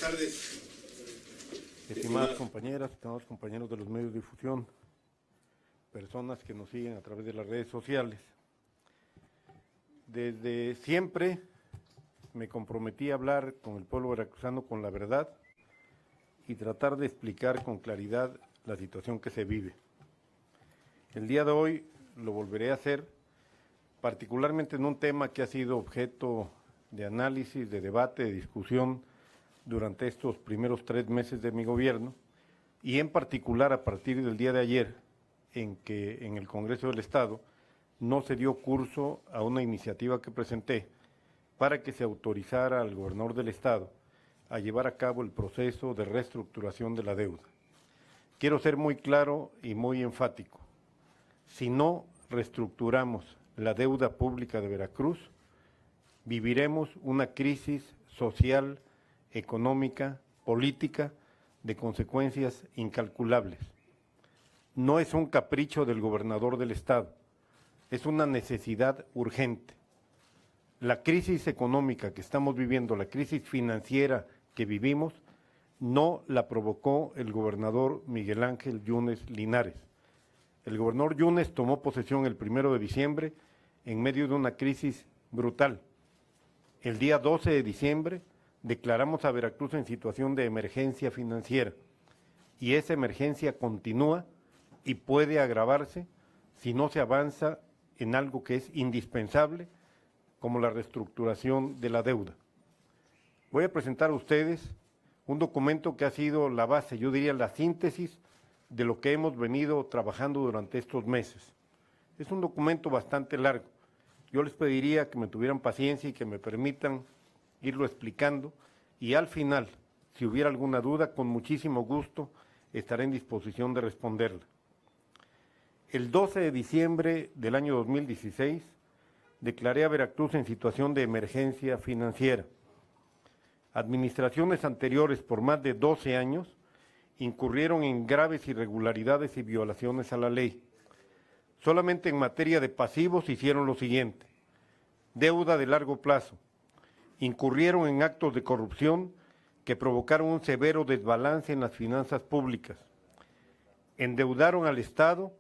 tardes. Estimadas compañeras, estimados compañeros de los medios de difusión, personas que nos siguen a través de las redes sociales. Desde siempre me comprometí a hablar con el pueblo veracruzano con la verdad y tratar de explicar con claridad la situación que se vive. El día de hoy lo volveré a hacer, particularmente en un tema que ha sido objeto de análisis, de debate, de discusión durante estos primeros 3 meses de mi gobierno, y en particular a partir del día de ayer, en que en el Congreso del Estado no se dio curso a una iniciativa que presenté para que se autorizara al gobernador del Estado a llevar a cabo el proceso de reestructuración de la deuda. Quiero ser muy claro y muy enfático. Si no reestructuramos la deuda pública de Veracruz, viviremos una crisis social, económica, política, de consecuencias incalculables. No es un capricho del gobernador del Estado, es una necesidad urgente. La crisis económica que estamos viviendo, la crisis financiera que vivimos, no la provocó el gobernador Miguel Ángel Yunes Linares. El gobernador Yunes tomó posesión el 1 de diciembre en medio de una crisis brutal. El día 12 de diciembre declaramos a Veracruz en situación de emergencia financiera y esa emergencia continúa y puede agravarse si no se avanza en algo que es indispensable, como la reestructuración de la deuda. Voy a presentar a ustedes un documento que ha sido la base, yo diría la síntesis de lo que hemos venido trabajando durante estos meses. Es un documento bastante largo. Yo les pediría que me tuvieran paciencia y que me permitan irlo explicando, y al final, si hubiera alguna duda, con muchísimo gusto estaré en disposición de responderla. El 12 de diciembre del año 2016, declaré a Veracruz en situación de emergencia financiera. Administraciones anteriores por más de 12 años incurrieron en graves irregularidades y violaciones a la ley. Solamente en materia de pasivos hicieron lo siguiente: deuda de largo plazo. Incurrieron en actos de corrupción que provocaron un severo desbalance en las finanzas públicas. Endeudaron al Estado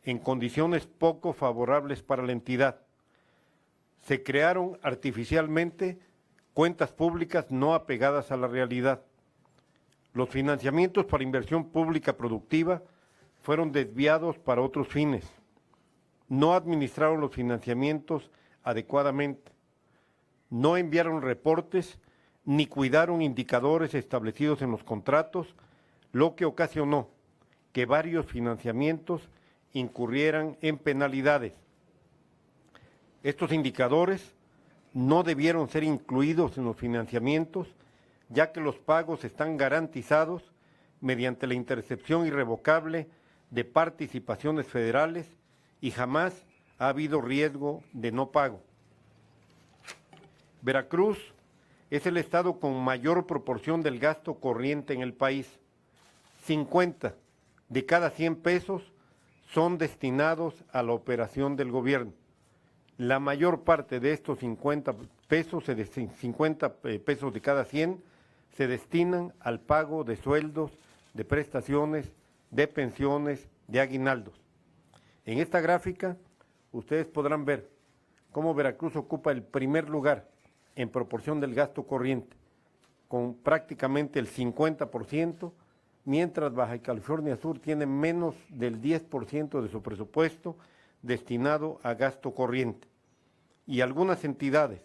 en condiciones poco favorables para la entidad. Se crearon artificialmente cuentas públicas no apegadas a la realidad. Los financiamientos para inversión pública productiva fueron desviados para otros fines. No administraron los financiamientos adecuadamente. No enviaron reportes ni cuidaron indicadores establecidos en los contratos, lo que ocasionó que varios financiamientos incurrieran en penalidades. Estos indicadores no debieron ser incluidos en los financiamientos, ya que los pagos están garantizados mediante la intercepción irrevocable de participaciones federales y jamás ha habido riesgo de no pago. Veracruz es el estado con mayor proporción del gasto corriente en el país. 50 de cada 100 pesos son destinados a la operación del gobierno. La mayor parte de estos 50 pesos de cada 100 se destinan al pago de sueldos, de prestaciones, de pensiones, de aguinaldos. En esta gráfica ustedes podrán ver cómo Veracruz ocupa el primer lugar en proporción del gasto corriente, con prácticamente el 50%, mientras Baja California Sur tiene menos del 10% de su presupuesto destinado a gasto corriente. Y algunas entidades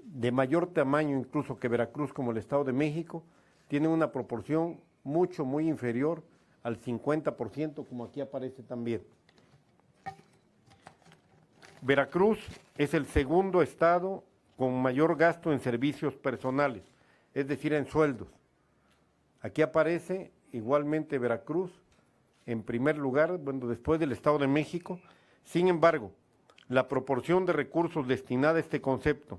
de mayor tamaño incluso que Veracruz, como el Estado de México, tienen una proporción muy inferior al 50%, como aquí aparece también. Veracruz es el segundo estado con mayor gasto en servicios personales, es decir, en sueldos. Aquí aparece igualmente Veracruz en primer lugar, después del Estado de México. Sin embargo, la proporción de recursos destinada a este concepto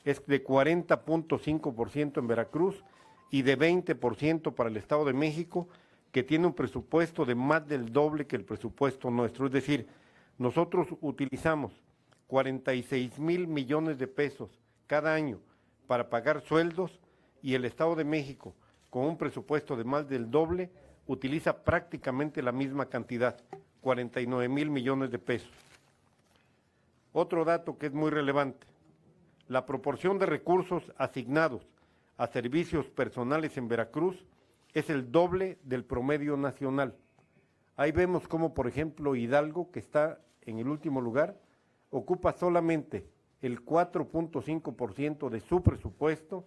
es de 40.5% en Veracruz y de 20% para el Estado de México, que tiene un presupuesto de más del doble que el presupuesto nuestro. Es decir, nosotros utilizamos 46,000 millones de pesos cada año para pagar sueldos y el Estado de México, con un presupuesto de más del doble, utiliza prácticamente la misma cantidad, 49,000 millones de pesos. Otro dato que es muy relevante, la proporción de recursos asignados a servicios personales en Veracruz es el doble del promedio nacional. Ahí vemos cómo, por ejemplo, Hidalgo, que está en el último lugar, ocupa solamente el 4.5% de su presupuesto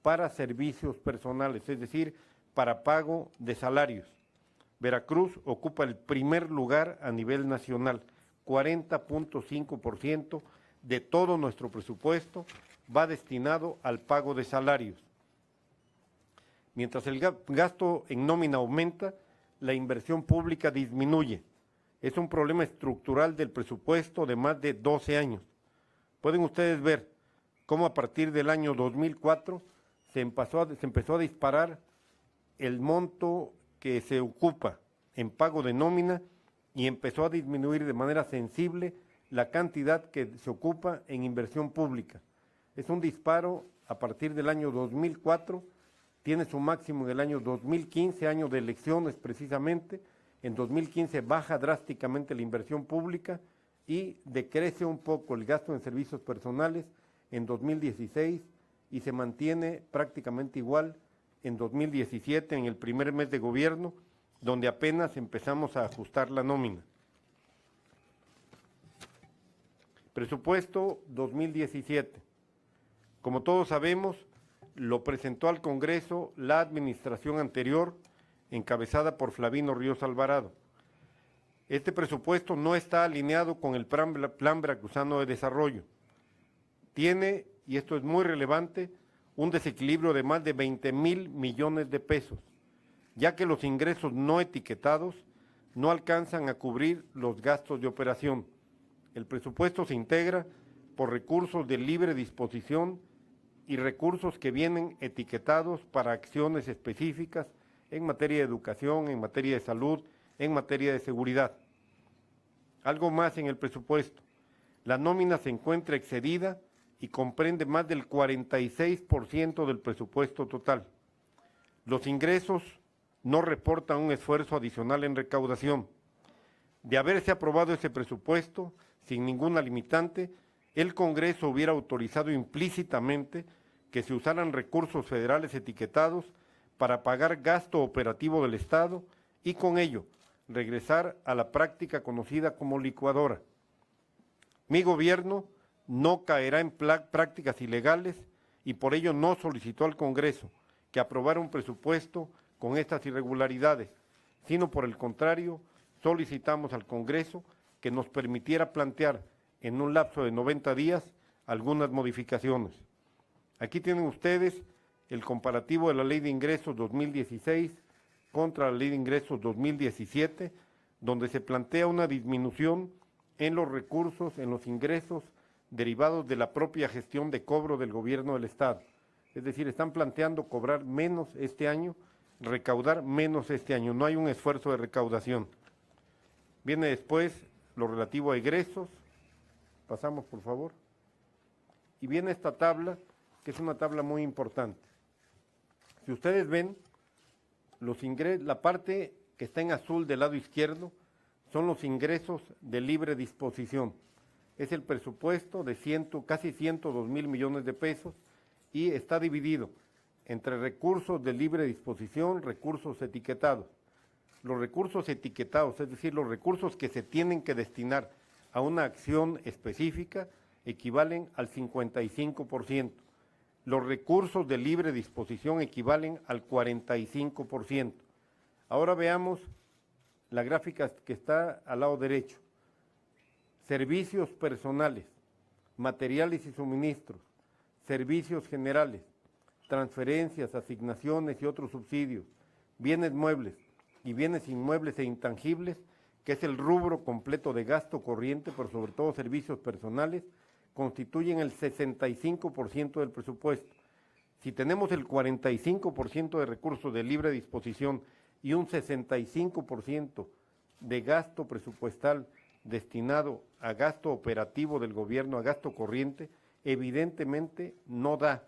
para servicios personales, es decir, para pago de salarios. Veracruz ocupa el primer lugar a nivel nacional, 40.5% de todo nuestro presupuesto va destinado al pago de salarios. Mientras el gasto en nómina aumenta, la inversión pública disminuye. Es un problema estructural del presupuesto de más de 12 años. Pueden ustedes ver cómo a partir del año 2004 se empezó a disparar el monto que se ocupa en pago de nómina y empezó a disminuir de manera sensible la cantidad que se ocupa en inversión pública. Es un disparo a partir del año 2004, tiene su máximo en el año 2015, año de elecciones precisamente. En 2015 baja drásticamente la inversión pública y decrece un poco el gasto en servicios personales en 2016 y se mantiene prácticamente igual en 2017, en el primer mes de gobierno, donde apenas empezamos a ajustar la nómina. Presupuesto 2017. Como todos sabemos, lo presentó al Congreso la administración anterior, encabezada por Flavino Ríos Alvarado. Este presupuesto no está alineado con el Plan Veracruzano de Desarrollo. Tiene, y esto es muy relevante, un desequilibrio de más de 20,000 millones de pesos, ya que los ingresos no etiquetados no alcanzan a cubrir los gastos de operación. El presupuesto se integra por recursos de libre disposición y recursos que vienen etiquetados para acciones específicas en materia de educación, en materia de salud, en materia de seguridad. Algo más en el presupuesto. La nómina se encuentra excedida y comprende más del 46% del presupuesto total. Los ingresos no reportan un esfuerzo adicional en recaudación. De haberse aprobado ese presupuesto, sin ninguna limitante, el Congreso hubiera autorizado implícitamente que se usaran recursos federales etiquetados para pagar gasto operativo del Estado y con ello regresar a la práctica conocida como licuadora. Mi gobierno no caerá en prácticas ilegales y por ello no solicitó al Congreso que aprobara un presupuesto con estas irregularidades, sino por el contrario, solicitamos al Congreso que nos permitiera plantear en un lapso de 90 días algunas modificaciones. Aquí tienen ustedes el comparativo de la Ley de Ingresos 2016 contra la Ley de Ingresos 2017, donde se plantea una disminución en los recursos, en los ingresos derivados de la propia gestión de cobro del gobierno del Estado. Es decir, están planteando cobrar menos este año, recaudar menos este año. No hay un esfuerzo de recaudación. Viene después lo relativo a egresos. Pasamos, por favor. Y viene esta tabla, que es una tabla muy importante. Si ustedes ven, la parte que está en azul del lado izquierdo son los ingresos de libre disposición. Es el presupuesto de casi 102,000 millones de pesos y está dividido entre recursos de libre disposición, recursos etiquetados. Los recursos etiquetados, es decir, los recursos que se tienen que destinar a una acción específica, equivalen al 55%. Los recursos de libre disposición equivalen al 45%. Ahora veamos la gráfica que está al lado derecho. Servicios personales, materiales y suministros, servicios generales, transferencias, asignaciones y otros subsidios, bienes muebles y bienes inmuebles e intangibles, que es el rubro completo de gasto corriente, pero sobre todo servicios personales, constituyen el 65% del presupuesto. Si tenemos el 45% de recursos de libre disposición y un 65% de gasto presupuestal destinado a gasto operativo del gobierno, a gasto corriente, evidentemente no da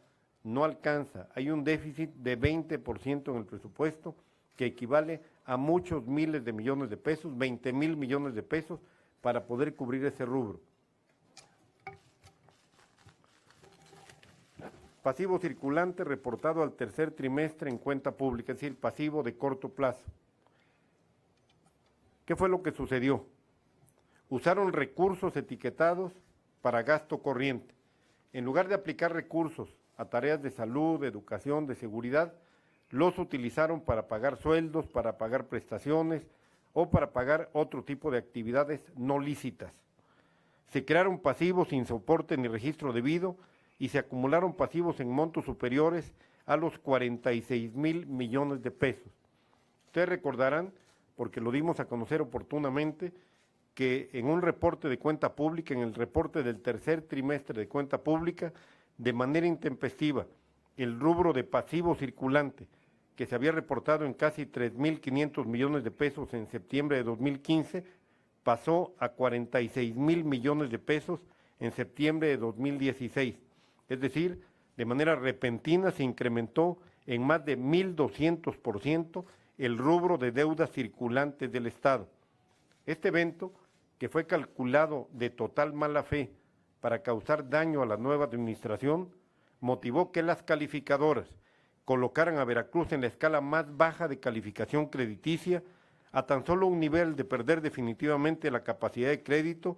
no alcanza. Hay un déficit de 20% en el presupuesto que equivale a muchos miles de millones de pesos, 20,000 millones de pesos, para poder cubrir ese rubro. Pasivo circulante reportado al tercer trimestre en cuenta pública, es decir, pasivo de corto plazo. ¿Qué fue lo que sucedió? Usaron recursos etiquetados para gasto corriente. En lugar de aplicar recursos a tareas de salud, de educación, de seguridad, los utilizaron para pagar sueldos, para pagar prestaciones o para pagar otro tipo de actividades no lícitas. Se crearon pasivos sin soporte ni registro debido y se acumularon pasivos en montos superiores a los 46,000 millones de pesos. Ustedes recordarán, porque lo dimos a conocer oportunamente, que en un reporte de cuenta pública, en el reporte del tercer trimestre de cuenta pública, de manera intempestiva, el rubro de pasivo circulante, que se había reportado en casi 3,500 millones de pesos en septiembre de 2015, pasó a 46,000 millones de pesos en septiembre de 2016. Es decir, de manera repentina se incrementó en más de 1,200% el rubro de deudas circulantes del Estado. Este evento, que fue calculado de total mala fe para causar daño a la nueva administración, motivó que las calificadoras colocaran a Veracruz en la escala más baja de calificación crediticia, a tan solo un nivel de perder definitivamente la capacidad de crédito,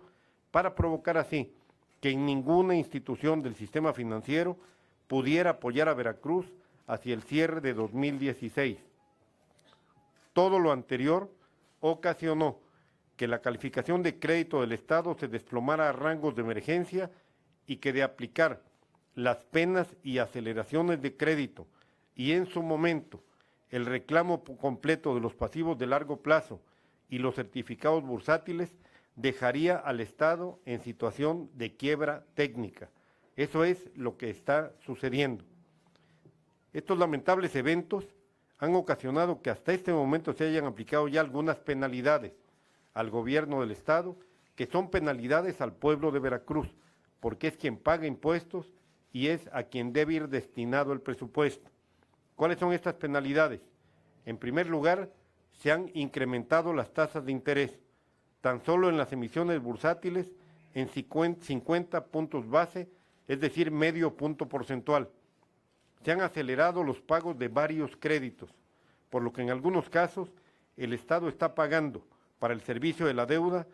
para provocar así que en ninguna institución del sistema financiero pudiera apoyar a Veracruz hacia el cierre de 2016. Todo lo anterior ocasionó que la calificación de crédito del Estado se desplomara a rangos de emergencia y que de aplicar las penas y aceleraciones de crédito y en su momento el reclamo completo de los pasivos de largo plazo y los certificados bursátiles, dejaría al Estado en situación de quiebra técnica. Eso es lo que está sucediendo. Estos lamentables eventos han ocasionado que hasta este momento se hayan aplicado ya algunas penalidades al gobierno del Estado, que son penalidades al pueblo de Veracruz, porque es quien paga impuestos y es a quien debe ir destinado el presupuesto. ¿Cuáles son estas penalidades? En primer lugar, se han incrementado las tasas de interés, tan solo en las emisiones bursátiles en 50 puntos base, es decir, medio punto porcentual. Se han acelerado los pagos de varios créditos, por lo que en algunos casos el Estado está pagando para el servicio de la deuda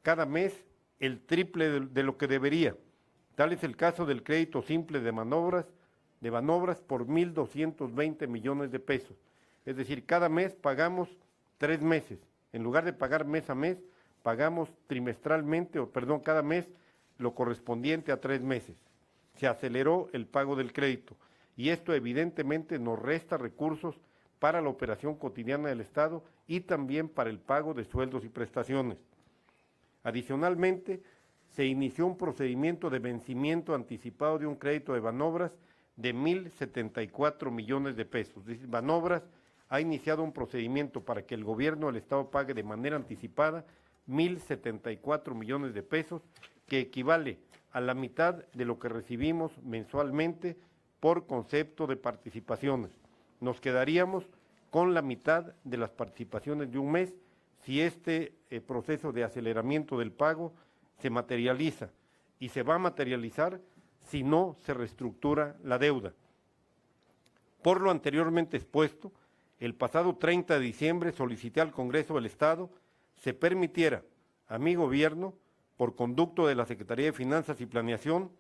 cada mes el triple de lo que debería. Tal es el caso del crédito simple de Banobras por 1,220 millones de pesos. Es decir, cada mes pagamos 3 meses. En lugar de pagar mes a mes, pagamos cada mes lo correspondiente a 3 meses. Se aceleró el pago del crédito y esto evidentemente nos resta recursos para la operación cotidiana del Estado y también para el pago de sueldos y prestaciones. Adicionalmente, se inició un procedimiento de vencimiento anticipado de un crédito de Banobras de 1,074 millones de pesos. Es decir, Banobras ha iniciado un procedimiento para que el gobierno del Estado pague de manera anticipada 1,074 millones de pesos, que equivale a la mitad de lo que recibimos mensualmente por concepto de participaciones. Nos quedaríamos con la mitad de las participaciones de un mes si este proceso de aceleramiento del pago se materializa, y se va a materializar si no se reestructura la deuda. Por lo anteriormente expuesto, el pasado 30 de diciembre solicité al Congreso del Estado se permitiera a mi gobierno, por conducto de la Secretaría de Finanzas y Planeación,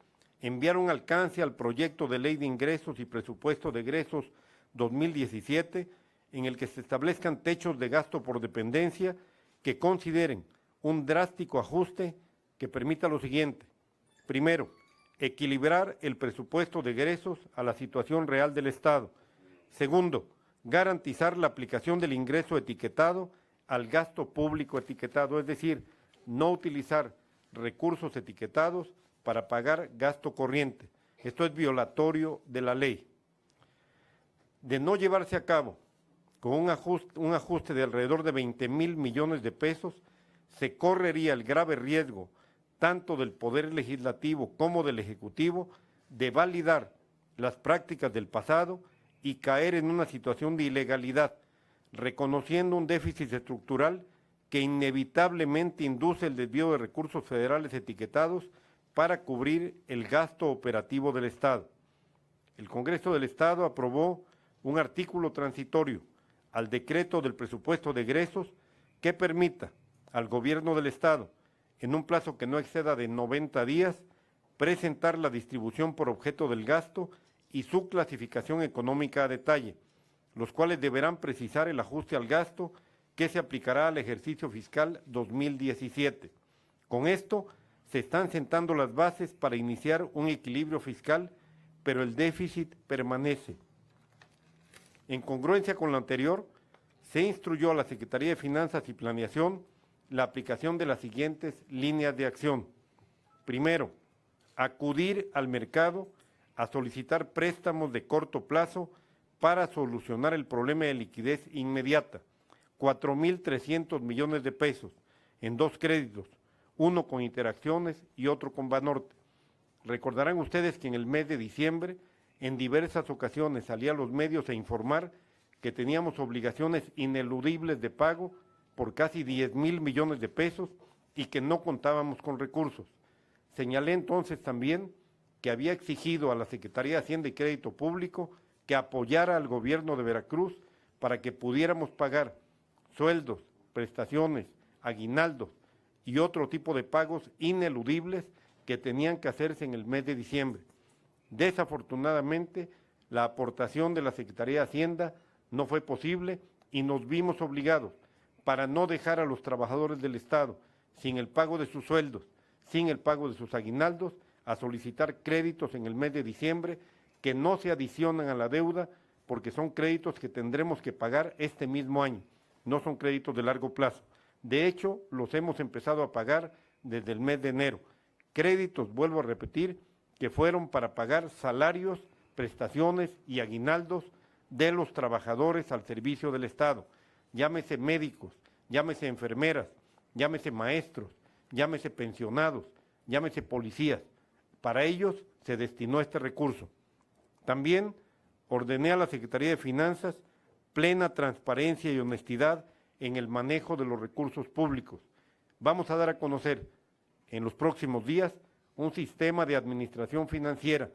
enviar un alcance al proyecto de Ley de Ingresos y Presupuesto de Egresos 2017, en el que se establezcan techos de gasto por dependencia que consideren un drástico ajuste que permita lo siguiente. Primero, equilibrar el presupuesto de egresos a la situación real del Estado. Segundo, garantizar la aplicación del ingreso etiquetado al gasto público etiquetado, es decir, no utilizar recursos etiquetados para pagar gasto corriente. Esto es violatorio de la ley. De no llevarse a cabo con un ajuste de alrededor de 20,000 millones de pesos, se correría el grave riesgo tanto del Poder Legislativo como del Ejecutivo de validar las prácticas del pasado y caer en una situación de ilegalidad, reconociendo un déficit estructural que inevitablemente induce el desvío de recursos federales etiquetados para cubrir el gasto operativo del Estado. El Congreso del Estado aprobó un artículo transitorio al decreto del presupuesto de egresos que permita al Gobierno del Estado, en un plazo que no exceda de 90 días, presentar la distribución por objeto del gasto y su clasificación económica a detalle, los cuales deberán precisar el ajuste al gasto que se aplicará al ejercicio fiscal 2017. Con esto se están sentando las bases para iniciar un equilibrio fiscal, pero el déficit permanece. En congruencia con lo anterior, se instruyó a la Secretaría de Finanzas y Planeación la aplicación de las siguientes líneas de acción. Primero, acudir al mercado a solicitar préstamos de corto plazo para solucionar el problema de liquidez inmediata, 4.300 millones de pesos en 2 créditos, uno con Interacciones y otro con Banorte. Recordarán ustedes que en el mes de diciembre, en diversas ocasiones salía a los medios a informar que teníamos obligaciones ineludibles de pago por casi 10.000 millones de pesos y que no contábamos con recursos. Señalé entonces también que había exigido a la Secretaría de Hacienda y Crédito Público que apoyara al gobierno de Veracruz para que pudiéramos pagar sueldos, prestaciones, aguinaldos y otro tipo de pagos ineludibles que tenían que hacerse en el mes de diciembre. Desafortunadamente, la aportación de la Secretaría de Hacienda no fue posible y nos vimos obligados, para no dejar a los trabajadores del Estado sin el pago de sus sueldos, sin el pago de sus aguinaldos, a solicitar créditos en el mes de diciembre que no se adicionan a la deuda porque son créditos que tendremos que pagar este mismo año, no son créditos de largo plazo. De hecho, los hemos empezado a pagar desde el mes de enero. Créditos, vuelvo a repetir, que fueron para pagar salarios, prestaciones y aguinaldos de los trabajadores al servicio del Estado, llámese médicos, llámese enfermeras, llámese maestros, llámese pensionados, llámese policías. Para ellos se destinó este recurso. También ordené a la Secretaría de Finanzas plena transparencia y honestidad en el manejo de los recursos públicos. Vamos a dar a conocer en los próximos días un sistema de administración financiera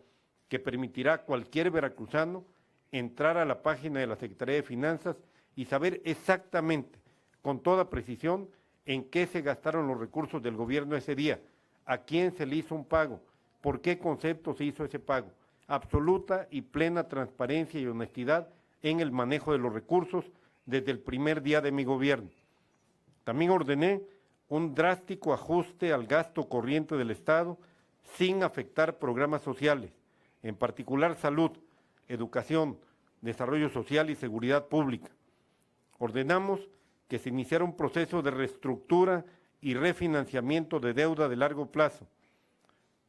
que permitirá a cualquier veracruzano entrar a la página de la Secretaría de Finanzas y saber exactamente, con toda precisión, en qué se gastaron los recursos del gobierno ese día, a quién se le hizo un pago, por qué concepto se hizo ese pago. Absoluta y plena transparencia y honestidad en el manejo de los recursos desde el primer día de mi gobierno. También ordené un drástico ajuste al gasto corriente del Estado sin afectar programas sociales, en particular salud, educación, desarrollo social y seguridad pública. Ordenamos que se iniciara un proceso de reestructura y refinanciamiento de deuda de largo plazo,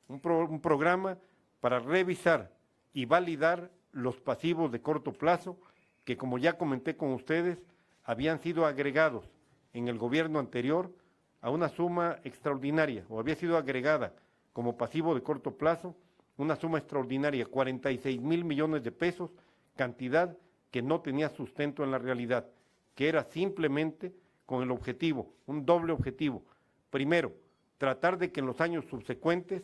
un programa para revisar y validar los pasivos de corto plazo que, como ya comenté con ustedes, habían sido agregados en el gobierno anterior a una suma extraordinaria, o había sido agregada como pasivo de corto plazo una suma extraordinaria, 46.000 millones de pesos, cantidad que no tenía sustento en la realidad, que era simplemente con el objetivo, un doble objetivo. Primero, tratar de que en los años subsecuentes,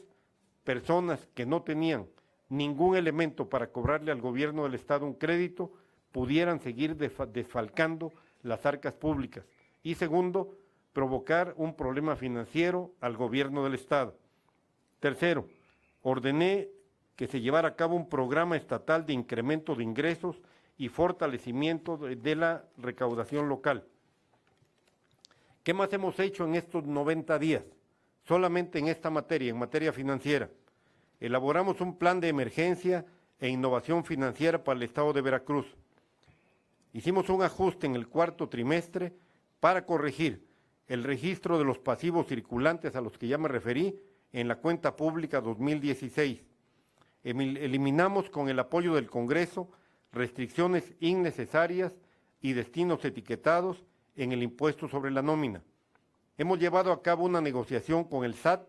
personas que no tenían ningún elemento para cobrarle al gobierno del Estado un crédito, pudieran seguir desfalcando las arcas públicas. Y segundo, provocar un problema financiero al gobierno del Estado. Tercero, ordené que se llevara a cabo un programa estatal de incremento de ingresos y fortalecimiento de la recaudación local. ¿Qué más hemos hecho en estos 90 días? Solamente en esta materia, en materia financiera. Elaboramos un plan de emergencia e innovación financiera para el Estado de Veracruz. Hicimos un ajuste en el cuarto trimestre para corregir el registro de los pasivos circulantes a los que ya me referí en la cuenta pública 2016. Eliminamos con el apoyo del Congreso restricciones innecesarias y destinos etiquetados en el impuesto sobre la nómina. Hemos llevado a cabo una negociación con el SAT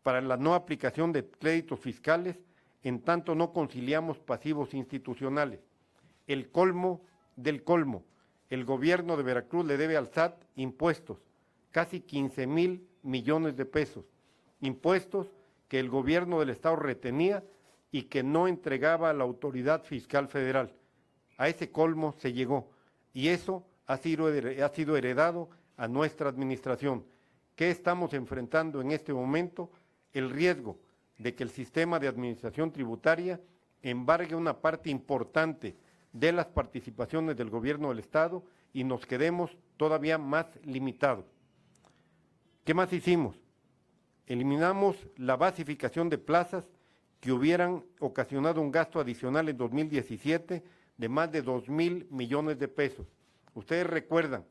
para la no aplicación de créditos fiscales en tanto no conciliamos pasivos institucionales. El colmo del colmo, el gobierno de Veracruz le debe al SAT impuestos, casi 15,000 millones de pesos, impuestos que el gobierno del Estado retenía y que no entregaba a la autoridad fiscal federal. A ese colmo se llegó y eso ha sido heredado a nuestra administración. ¿Qué estamos enfrentando en este momento? El riesgo de que el sistema de administración tributaria embargue una parte importante de las participaciones del gobierno del Estado y nos quedemos todavía más limitados. ¿Qué más hicimos? Eliminamos la basificación de plazas que hubieran ocasionado un gasto adicional en 2017 de más de 2,000 millones de pesos. Ustedes recuerdan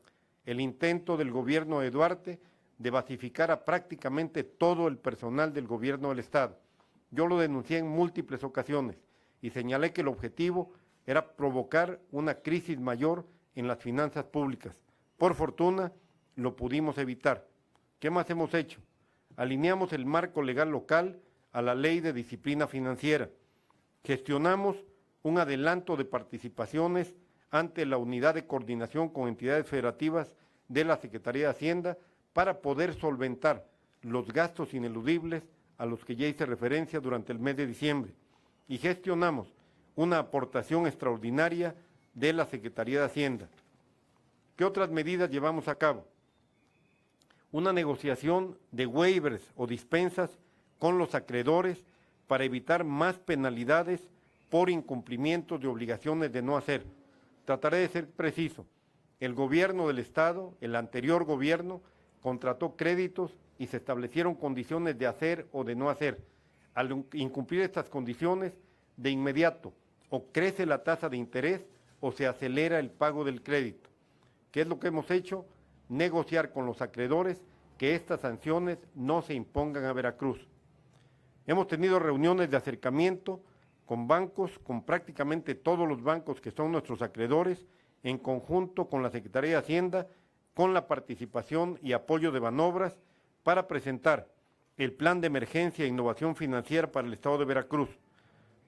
el intento del gobierno de Duarte de basificar a prácticamente todo el personal del gobierno del Estado. Yo lo denuncié en múltiples ocasiones y señalé que el objetivo era provocar una crisis mayor en las finanzas públicas. Por fortuna, lo pudimos evitar. ¿Qué más hemos hecho? Alineamos el marco legal local a la Ley de Disciplina Financiera. Gestionamos un adelanto de participaciones ante la Unidad de Coordinación con Entidades Federativas de la Secretaría de Hacienda para poder solventar los gastos ineludibles a los que ya hice referencia durante el mes de diciembre. Y gestionamos una aportación extraordinaria de la Secretaría de Hacienda. ¿Qué otras medidas llevamos a cabo? Una negociación de waivers o dispensas con los acreedores para evitar más penalidades por incumplimiento de obligaciones de no hacer. Trataré de ser preciso. El gobierno del Estado, el anterior gobierno, contrató créditos y se establecieron condiciones de hacer o de no hacer. Al incumplir estas condiciones, de inmediato, o crece la tasa de interés o se acelera el pago del crédito. ¿Qué es lo que hemos hecho? Negociar con los acreedores que estas sanciones no se impongan a Veracruz. Hemos tenido reuniones de acercamiento con bancos, con prácticamente todos los bancos que son nuestros acreedores, en conjunto con la Secretaría de Hacienda, con la participación y apoyo de Banobras, para presentar el Plan de Emergencia e Innovación Financiera para el Estado de Veracruz.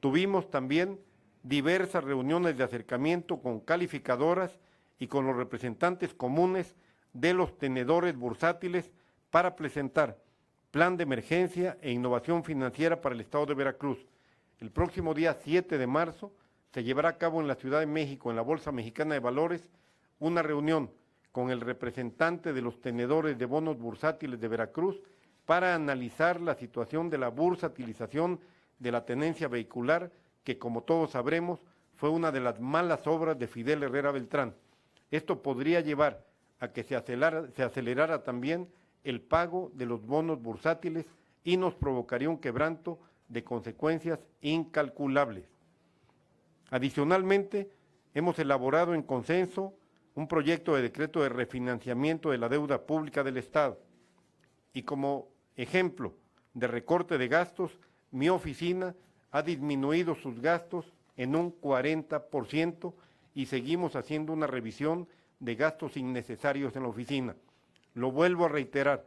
Tuvimos también diversas reuniones de acercamiento con calificadoras y con los representantes comunes de los tenedores bursátiles para presentar Plan de Emergencia e Innovación Financiera para el Estado de Veracruz. El próximo día 7 de marzo se llevará a cabo en la Ciudad de México, en la Bolsa Mexicana de Valores, una reunión con el representante de los tenedores de bonos bursátiles de Veracruz para analizar la situación de la bursatilización de la tenencia vehicular, que como todos sabremos fue una de las malas obras de Fidel Herrera Beltrán. Esto podría llevar a que se acelerara también el pago de los bonos bursátiles y nos provocaría un quebranto de consecuencias incalculables. Adicionalmente, hemos elaborado en consenso un proyecto de decreto de refinanciamiento de la deuda pública del Estado. Y como ejemplo de recorte de gastos, mi oficina ha disminuido sus gastos en un 40% y seguimos haciendo una revisión de gastos innecesarios en la oficina. Lo vuelvo a reiterar,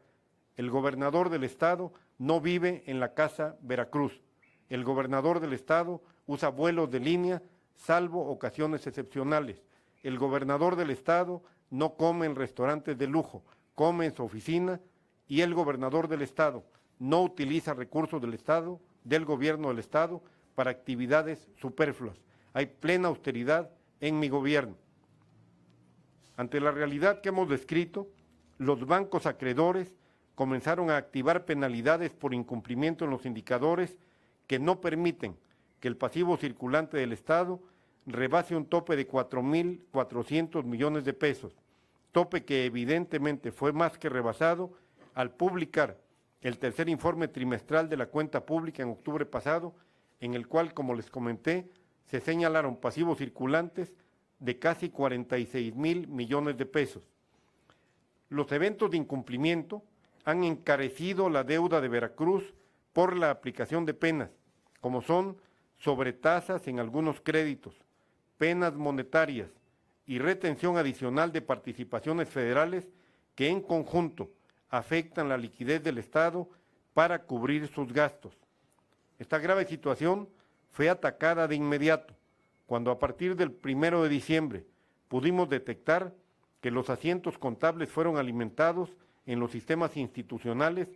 el gobernador del Estado no vive en la Casa Veracruz. El gobernador del Estado usa vuelos de línea, salvo ocasiones excepcionales. El gobernador del Estado no come en restaurantes de lujo, come en su oficina, y el gobernador del Estado no utiliza recursos del Estado, del gobierno del Estado, para actividades superfluas. Hay plena austeridad en mi gobierno. Ante la realidad que hemos descrito, los bancos acreedores comenzaron a activar penalidades por incumplimiento en los indicadores que no permiten que el pasivo circulante del Estado rebase un tope de 4,400 millones de pesos, tope que evidentemente fue más que rebasado al publicar el tercer informe trimestral de la cuenta pública en octubre pasado, en el cual, como les comenté, se señalaron pasivos circulantes de casi 46,000 millones de pesos. Los eventos de incumplimiento han encarecido la deuda de Veracruz por la aplicación de penas, como son sobretasas en algunos créditos, penas monetarias y retención adicional de participaciones federales que en conjunto afectan la liquidez del Estado para cubrir sus gastos. Esta grave situación fue atacada de inmediato, cuando a partir del 1 de diciembre pudimos detectar que los asientos contables fueron alimentados en los sistemas institucionales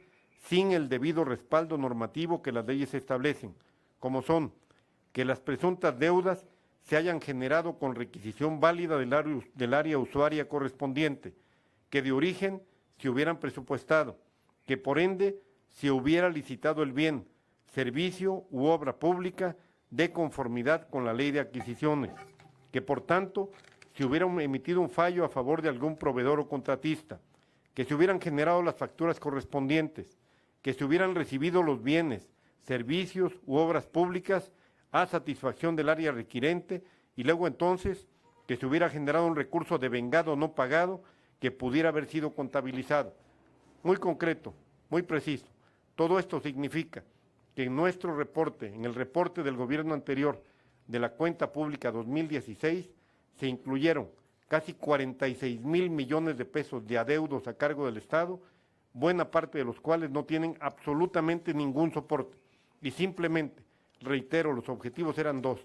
sin el debido respaldo normativo que las leyes establecen, como son que las presuntas deudas se hayan generado con requisición válida del área usuaria correspondiente, que de origen se hubieran presupuestado, que por ende se hubiera licitado el bien, servicio u obra pública de conformidad con la ley de adquisiciones, que por tanto se hubiera emitido un fallo a favor de algún proveedor o contratista, que se hubieran generado las facturas correspondientes, que se hubieran recibido los bienes, servicios u obras públicas a satisfacción del área requirente y luego entonces que se hubiera generado un recurso devengado no pagado que pudiera haber sido contabilizado. Muy concreto, muy preciso. Todo esto significa que en nuestro reporte, en el reporte del gobierno anterior de la cuenta pública 2016, se incluyeron casi 46,000 millones de pesos de adeudos a cargo del Estado, buena parte de los cuales no tienen absolutamente ningún soporte. Y simplemente, reitero, los objetivos eran dos.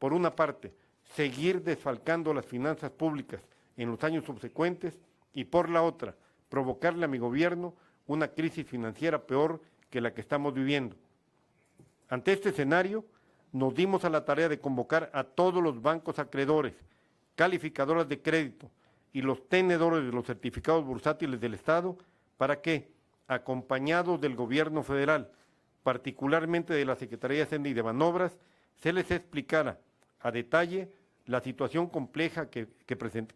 Por una parte, seguir desfalcando las finanzas públicas en los años subsecuentes y por la otra, provocarle a mi gobierno una crisis financiera peor que la que estamos viviendo. Ante este escenario, nos dimos a la tarea de convocar a todos los bancos acreedores, calificadoras de crédito y los tenedores de los certificados bursátiles del Estado para que, acompañados del gobierno federal, particularmente de la Secretaría de Hacienda y de Banobras, se les explicara a detalle la situación compleja que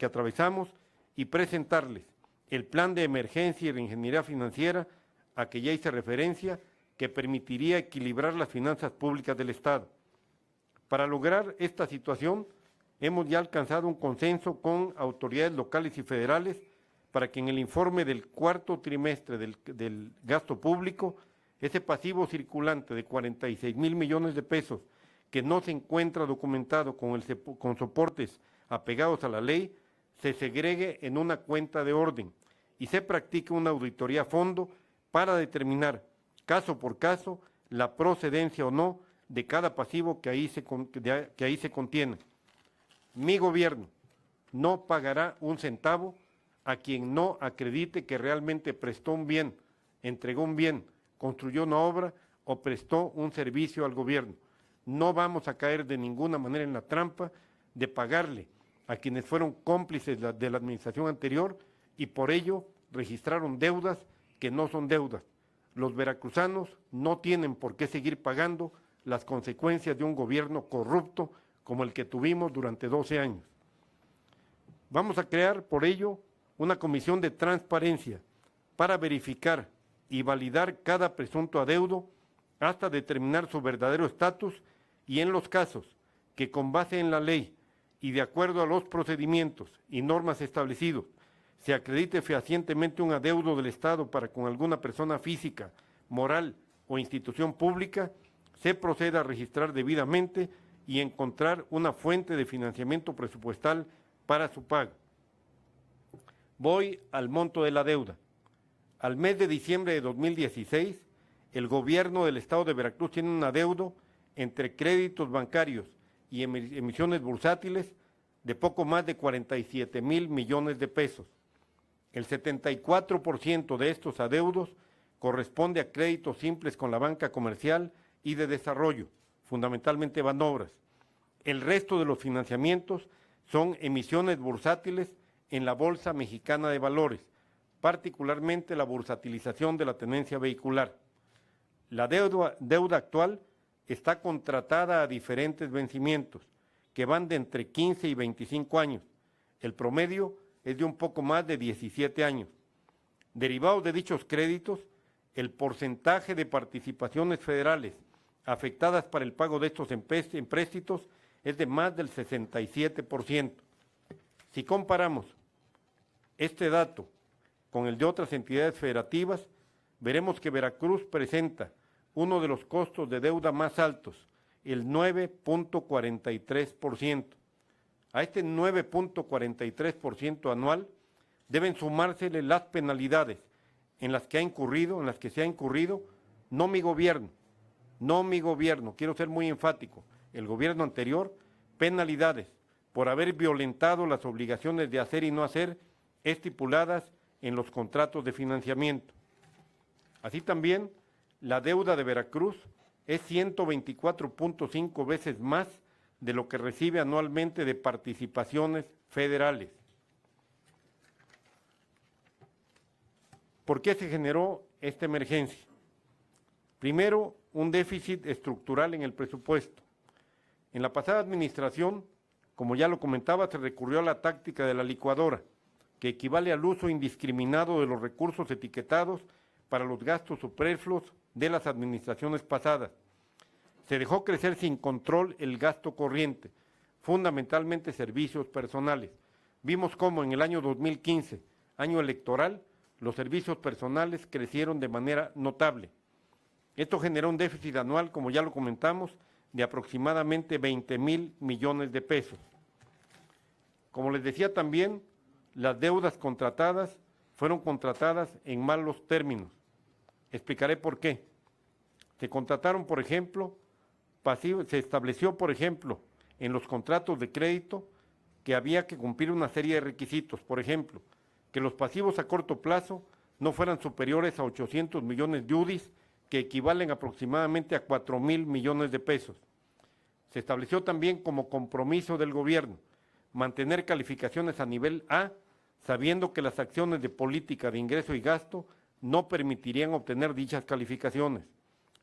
atravesamos y presentarles el plan de emergencia y de ingeniería financiera a que ya hice referencia, que permitiría equilibrar las finanzas públicas del Estado. Para lograr esta situación, hemos ya alcanzado un consenso con autoridades locales y federales para que en el informe del cuarto trimestre del gasto público, ese pasivo circulante de 46,000 millones de pesos que no se encuentra documentado con soportes apegados a la ley, se segregue en una cuenta de orden y se practique una auditoría a fondo para determinar, caso por caso, la procedencia o no de cada pasivo que ahí se contiene. Mi gobierno no pagará un centavo a quien no acredite que realmente prestó un bien, entregó un bien, construyó una obra o prestó un servicio al gobierno. No vamos a caer de ninguna manera en la trampa de pagarle a quienes fueron cómplices de la administración anterior y por ello registraron deudas que no son deudas. Los veracruzanos no tienen por qué seguir pagando las consecuencias de un gobierno corrupto como el que tuvimos durante 12 años. Vamos a crear, por ello, una comisión de transparencia para verificar y validar cada presunto adeudo hasta determinar su verdadero estatus y en los casos que con base en la ley y de acuerdo a los procedimientos y normas establecidos se acredite fehacientemente un adeudo del Estado para con alguna persona física, moral o institución pública, se proceda a registrar debidamente y encontrar una fuente de financiamiento presupuestal para su pago. Voy al monto de la deuda. Al mes de diciembre de 2016, el gobierno del Estado de Veracruz tiene un adeudo entre créditos bancarios y emisiones bursátiles de poco más de 47,000 millones de pesos. El 74% de estos adeudos corresponde a créditos simples con la banca comercial y de desarrollo, fundamentalmente Banobras. El resto de los financiamientos son emisiones bursátiles en la Bolsa Mexicana de Valores, particularmente la bursatilización de la tenencia vehicular. La deuda actual está contratada a diferentes vencimientos, que van de entre 15 y 25 años. El promedio es de un poco más de 17 años. Derivados de dichos créditos, el porcentaje de participaciones federales afectadas para el pago de estos empréstitos es de más del 67%. Si comparamos este dato con el de otras entidades federativas, veremos que Veracruz presenta uno de los costos de deuda más altos, el 9.43%. A este 9.43% anual deben sumársele las penalidades en las que se ha incurrido, no mi gobierno, quiero ser muy enfático, el gobierno anterior, penalidades por haber violentado las obligaciones de hacer y no hacer estipuladas en los contratos de financiamiento. Así también, la deuda de Veracruz es 124.5 veces más de lo que recibe anualmente de participaciones federales. ¿Por qué se generó esta emergencia? Primero, un déficit estructural en el presupuesto. En la pasada administración, como ya lo comentaba, se recurrió a la táctica de la licuadora, que equivale al uso indiscriminado de los recursos etiquetados para los gastos superfluos de las administraciones pasadas. Se dejó crecer sin control el gasto corriente, fundamentalmente servicios personales. Vimos cómo en el año 2015, año electoral, los servicios personales crecieron de manera notable. Esto generó un déficit anual, como ya lo comentamos, de aproximadamente 20,000 millones de pesos. Como les decía también, las deudas contratadas fueron contratadas en malos términos. Explicaré por qué. Se contrataron, por ejemplo, se estableció, por ejemplo, en los contratos de crédito que había que cumplir una serie de requisitos. Por ejemplo, que los pasivos a corto plazo no fueran superiores a 800 millones de UDIs, que equivalen aproximadamente a 4,000 millones de pesos. Se estableció también como compromiso del gobierno mantener calificaciones a nivel A, sabiendo que las acciones de política de ingreso y gasto no permitirían obtener dichas calificaciones.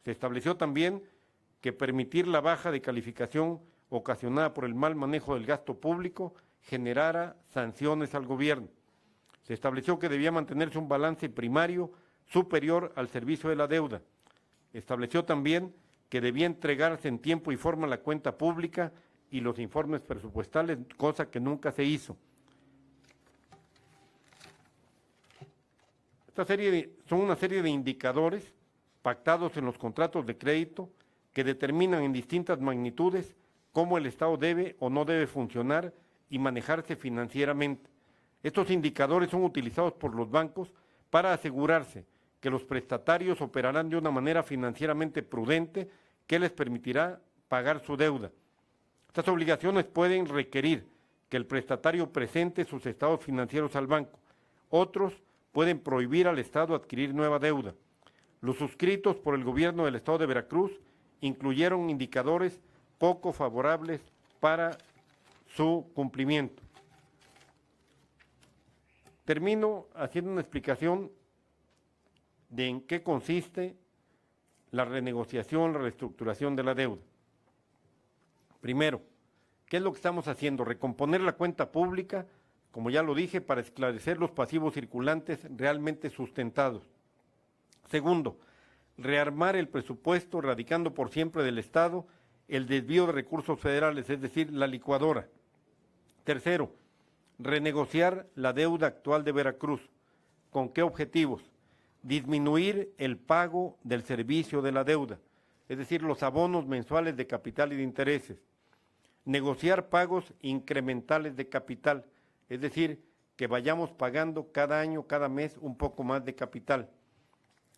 Se estableció también que permitir la baja de calificación ocasionada por el mal manejo del gasto público generara sanciones al gobierno. Se estableció que debía mantenerse un balance primario superior al servicio de la deuda. Estableció también que debía entregarse en tiempo y forma la cuenta pública y los informes presupuestales, cosa que nunca se hizo. Son una serie de indicadores pactados en los contratos de crédito que determinan en distintas magnitudes cómo el Estado debe o no debe funcionar y manejarse financieramente. Estos indicadores son utilizados por los bancos para asegurarse que los prestatarios operarán de una manera financieramente prudente que les permitirá pagar su deuda. Estas obligaciones pueden requerir que el prestatario presente sus estados financieros al banco. Otros pueden prohibir al Estado adquirir nueva deuda. Los suscritos por el gobierno del Estado de Veracruz incluyeron indicadores poco favorables para su cumplimiento. Termino haciendo una explicación de en qué consiste la renegociación, la reestructuración de la deuda. Primero, ¿qué es lo que estamos haciendo? Recomponer la cuenta pública, como ya lo dije, para esclarecer los pasivos circulantes realmente sustentados. Segundo, rearmar el presupuesto, erradicando por siempre del Estado el desvío de recursos federales, es decir, la licuadora. Tercero, renegociar la deuda actual de Veracruz. ¿Con qué objetivos? Disminuir el pago del servicio de la deuda, es decir, los abonos mensuales de capital y de intereses. Negociar pagos incrementales de capital, es decir, que vayamos pagando cada año, cada mes, un poco más de capital.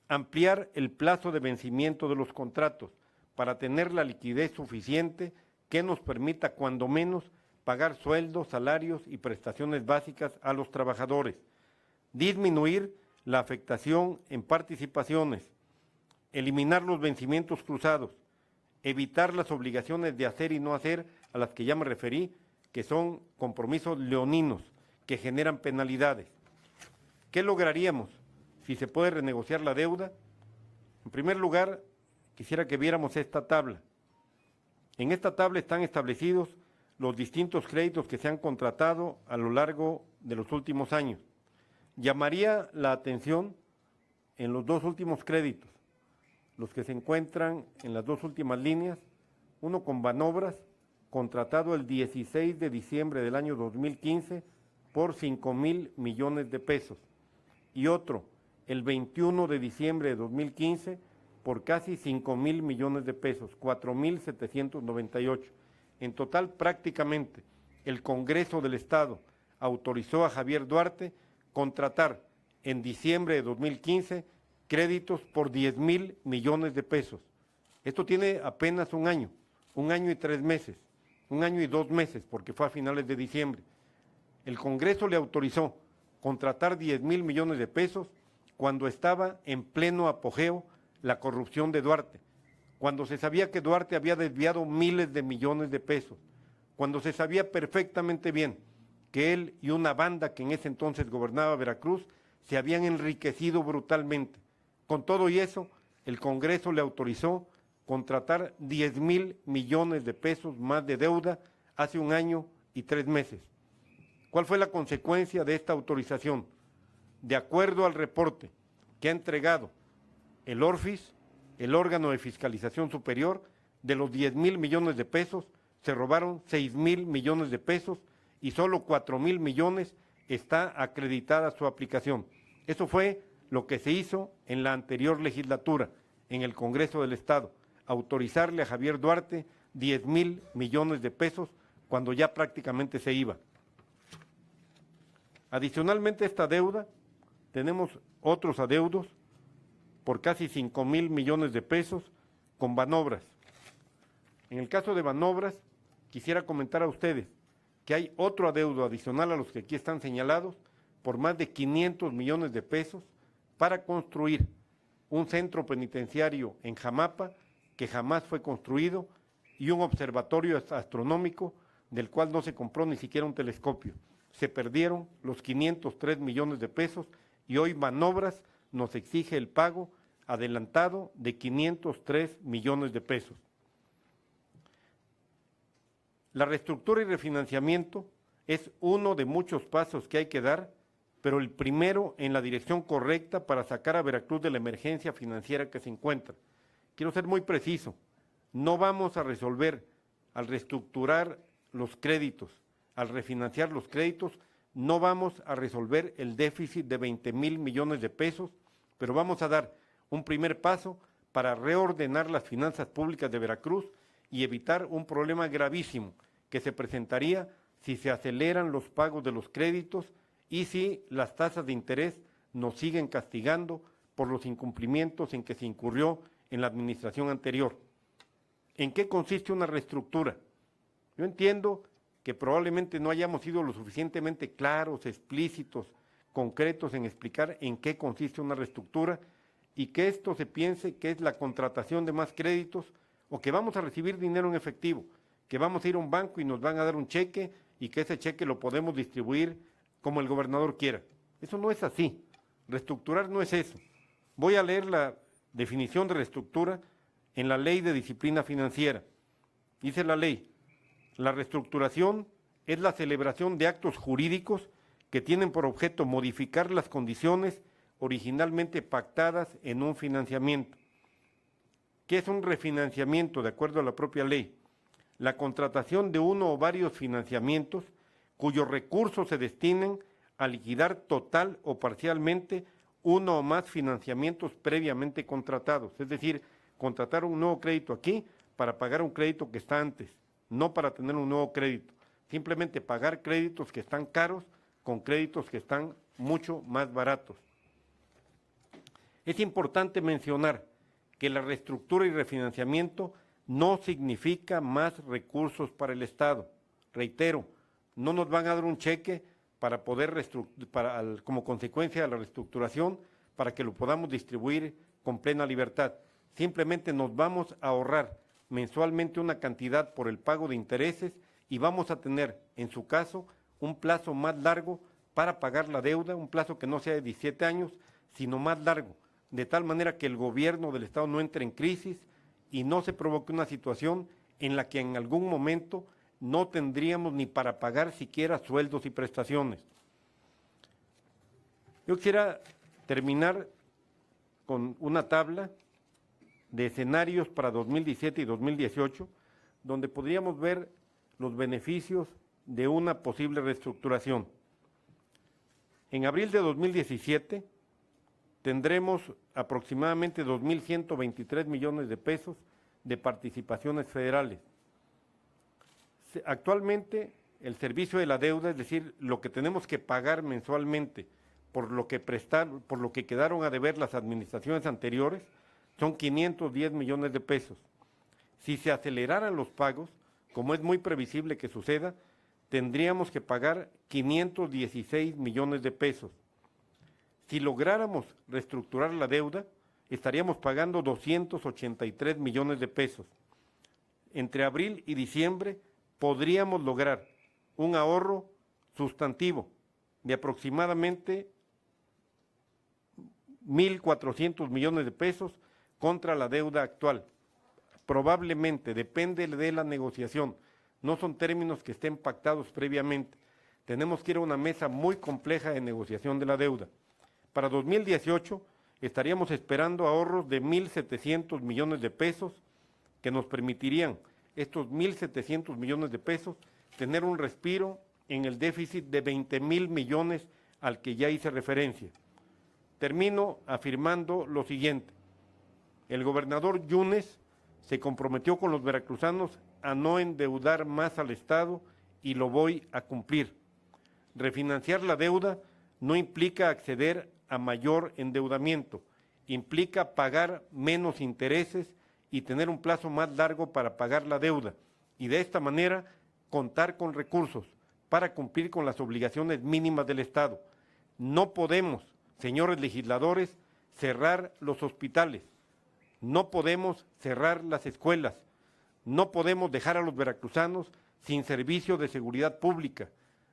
Ampliar el plazo de vencimiento de los contratos para tener la liquidez suficiente que nos permita, cuando menos, pagar sueldos, salarios y prestaciones básicas a los trabajadores. Disminuir la afectación en participaciones. Eliminar los vencimientos cruzados. Evitar las obligaciones de hacer y no hacer a las que ya me referí, que son compromisos leoninos que generan penalidades. ¿Qué lograríamos si se puede renegociar la deuda? En primer lugar, quisiera que viéramos esta tabla. En esta tabla están establecidos los distintos créditos que se han contratado a lo largo de los últimos años. Llamaría la atención en los dos últimos créditos, los que se encuentran en las dos últimas líneas, uno con Banobras, contratado el 16 de diciembre del año 2015 por 5,000 millones de pesos, y otro el 21 de diciembre de 2015 por casi 5,000 millones de pesos, 4,798. En total, prácticamente, el Congreso del Estado autorizó a Javier Duarte contratar en diciembre de 2015 créditos por 10,000 millones de pesos. Esto tiene apenas un año. 1 año y 3 meses, 1 año y 2 meses, porque fue a finales de diciembre. El Congreso le autorizó contratar 10,000 millones de pesos cuando estaba en pleno apogeo la corrupción de Duarte, cuando se sabía que Duarte había desviado miles de millones de pesos, cuando se sabía perfectamente bien que él y una banda que en ese entonces gobernaba Veracruz se habían enriquecido brutalmente. Con todo y eso, el Congreso le autorizó contratar 10,000 millones de pesos más de deuda hace 1 año y 3 meses. ¿Cuál fue la consecuencia de esta autorización? De acuerdo al reporte que ha entregado el ORFIS, el órgano de fiscalización superior, de los 10,000 millones de pesos, se robaron 6,000 millones de pesos y solo 4,000 millones está acreditada su aplicación. Eso fue lo que se hizo en la anterior legislatura, en el Congreso del Estado, autorizarle a Javier Duarte 10,000 millones de pesos cuando ya prácticamente se iba. Adicionalmente a esta deuda, tenemos otros adeudos por casi 5,000 millones de pesos con Banobras. En el caso de Banobras, quisiera comentar a ustedes que hay otro adeudo adicional a los que aquí están señalados por más de 500 millones de pesos para construir un centro penitenciario en Jamapa que jamás fue construido y un observatorio astronómico del cual no se compró ni siquiera un telescopio. Se perdieron los 503 millones de pesos y hoy Banobras nos exige el pago adelantado de 503 millones de pesos. La reestructura y refinanciamiento es uno de muchos pasos que hay que dar, pero el primero en la dirección correcta para sacar a Veracruz de la emergencia financiera que se encuentra. Quiero ser muy preciso, no vamos a resolver al reestructurar los créditos, al refinanciar los créditos, no vamos a resolver el déficit de 20,000 millones de pesos, pero vamos a dar un primer paso para reordenar las finanzas públicas de Veracruz y evitar un problema gravísimo que se presentaría si se aceleran los pagos de los créditos y si las tasas de interés nos siguen castigando por los incumplimientos en que se incurrió en la administración anterior. ¿En qué consiste una reestructura? Yo entiendo que probablemente no hayamos sido lo suficientemente claros, explícitos, concretos en explicar en qué consiste una reestructura y que esto se piense que es la contratación de más créditos o que vamos a recibir dinero en efectivo, que vamos a ir a un banco y nos van a dar un cheque y que ese cheque lo podemos distribuir como el gobernador quiera. Eso no es así. Reestructurar no es eso. Voy a leer la definición de reestructura en la Ley de Disciplina Financiera. Dice la ley: la reestructuración es la celebración de actos jurídicos que tienen por objeto modificar las condiciones originalmente pactadas en un financiamiento. ¿Qué es un refinanciamiento de acuerdo a la propia ley? La contratación de uno o varios financiamientos cuyos recursos se destinen a liquidar total o parcialmente uno o más financiamientos previamente contratados. Es decir, contratar un nuevo crédito aquí para pagar un crédito que está antes, no para tener un nuevo crédito. Simplemente pagar créditos que están caros con créditos que están mucho más baratos. Es importante mencionar que la reestructura y refinanciamiento no significa más recursos para el Estado. Reitero, no nos van a dar un cheque para poder como consecuencia de la reestructuración para que lo podamos distribuir con plena libertad. Simplemente nos vamos a ahorrar mensualmente una cantidad por el pago de intereses y vamos a tener, en su caso, un plazo más largo para pagar la deuda, un plazo que no sea de 17 años, sino más largo, de tal manera que el gobierno del Estado no entre en crisis y no se provoque una situación en la que en algún momento no tendríamos ni para pagar siquiera sueldos y prestaciones. Yo quisiera terminar con una tabla de escenarios para 2017 y 2018, donde podríamos ver los beneficios de una posible reestructuración. En abril de 2017 tendremos aproximadamente 2,123 millones de pesos de participaciones federales. Actualmente el servicio de la deuda, es decir, lo que tenemos que pagar mensualmente por lo que quedaron a deber las administraciones anteriores, son 510 millones de pesos. Si se aceleraran los pagos, como es muy previsible que suceda, tendríamos que pagar 516 millones de pesos. Si lográramos reestructurar la deuda, estaríamos pagando 283 millones de pesos. Entre abril y diciembre podríamos lograr un ahorro sustantivo de aproximadamente 1.400 millones de pesos contra la deuda actual. Probablemente, depende de la negociación, no son términos que estén pactados previamente. Tenemos que ir a una mesa muy compleja de negociación de la deuda. Para 2018 estaríamos esperando ahorros de 1.700 millones de pesos que nos permitirían estos 1.700 millones de pesos tener un respiro en el déficit de 20.000 millones al que ya hice referencia. Termino afirmando lo siguiente. El gobernador Yunes se comprometió con los veracruzanos a no endeudar más al Estado y lo voy a cumplir. Refinanciar la deuda no implica acceder a mayor endeudamiento, implica pagar menos intereses y tener un plazo más largo para pagar la deuda y de esta manera contar con recursos para cumplir con las obligaciones mínimas del Estado. No podemos, señores legisladores, cerrar los hospitales, no podemos cerrar las escuelas, no podemos dejar a los veracruzanos sin servicio de seguridad pública,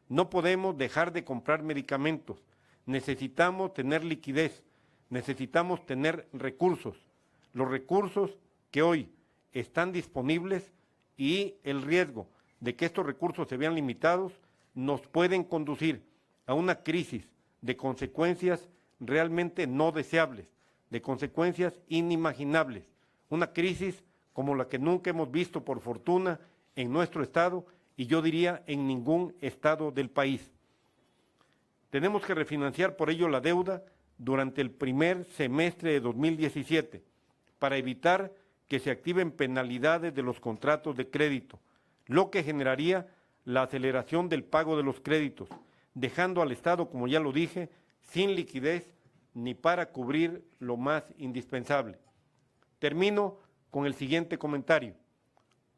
no podemos dejar de comprar medicamentos, necesitamos tener liquidez, necesitamos tener recursos, los recursos que hoy están disponibles y el riesgo de que estos recursos se vean limitados nos pueden conducir a una crisis de consecuencias realmente no deseables, de consecuencias inimaginables, una crisis como la que nunca hemos visto por fortuna en nuestro estado y yo diría en ningún estado del país. Tenemos que refinanciar por ello la deuda durante el primer semestre de 2017 para evitar que se activen penalidades de los contratos de crédito, lo que generaría la aceleración del pago de los créditos, dejando al Estado, como ya lo dije, sin liquidez ni para cubrir lo más indispensable. Termino con el siguiente comentario.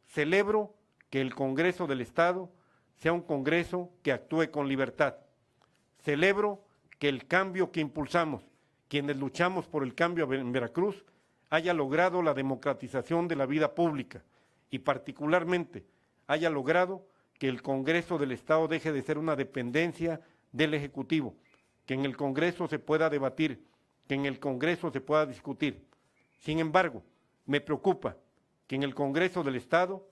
Celebro que el Congreso del Estado sea un Congreso que actúe con libertad. Celebro que el cambio que impulsamos, quienes luchamos por el cambio en Veracruz, haya logrado la democratización de la vida pública y particularmente haya logrado que el Congreso del Estado deje de ser una dependencia del Ejecutivo, que en el Congreso se pueda debatir, que en el Congreso se pueda discutir. Sin embargo, me preocupa que en el Congreso del Estado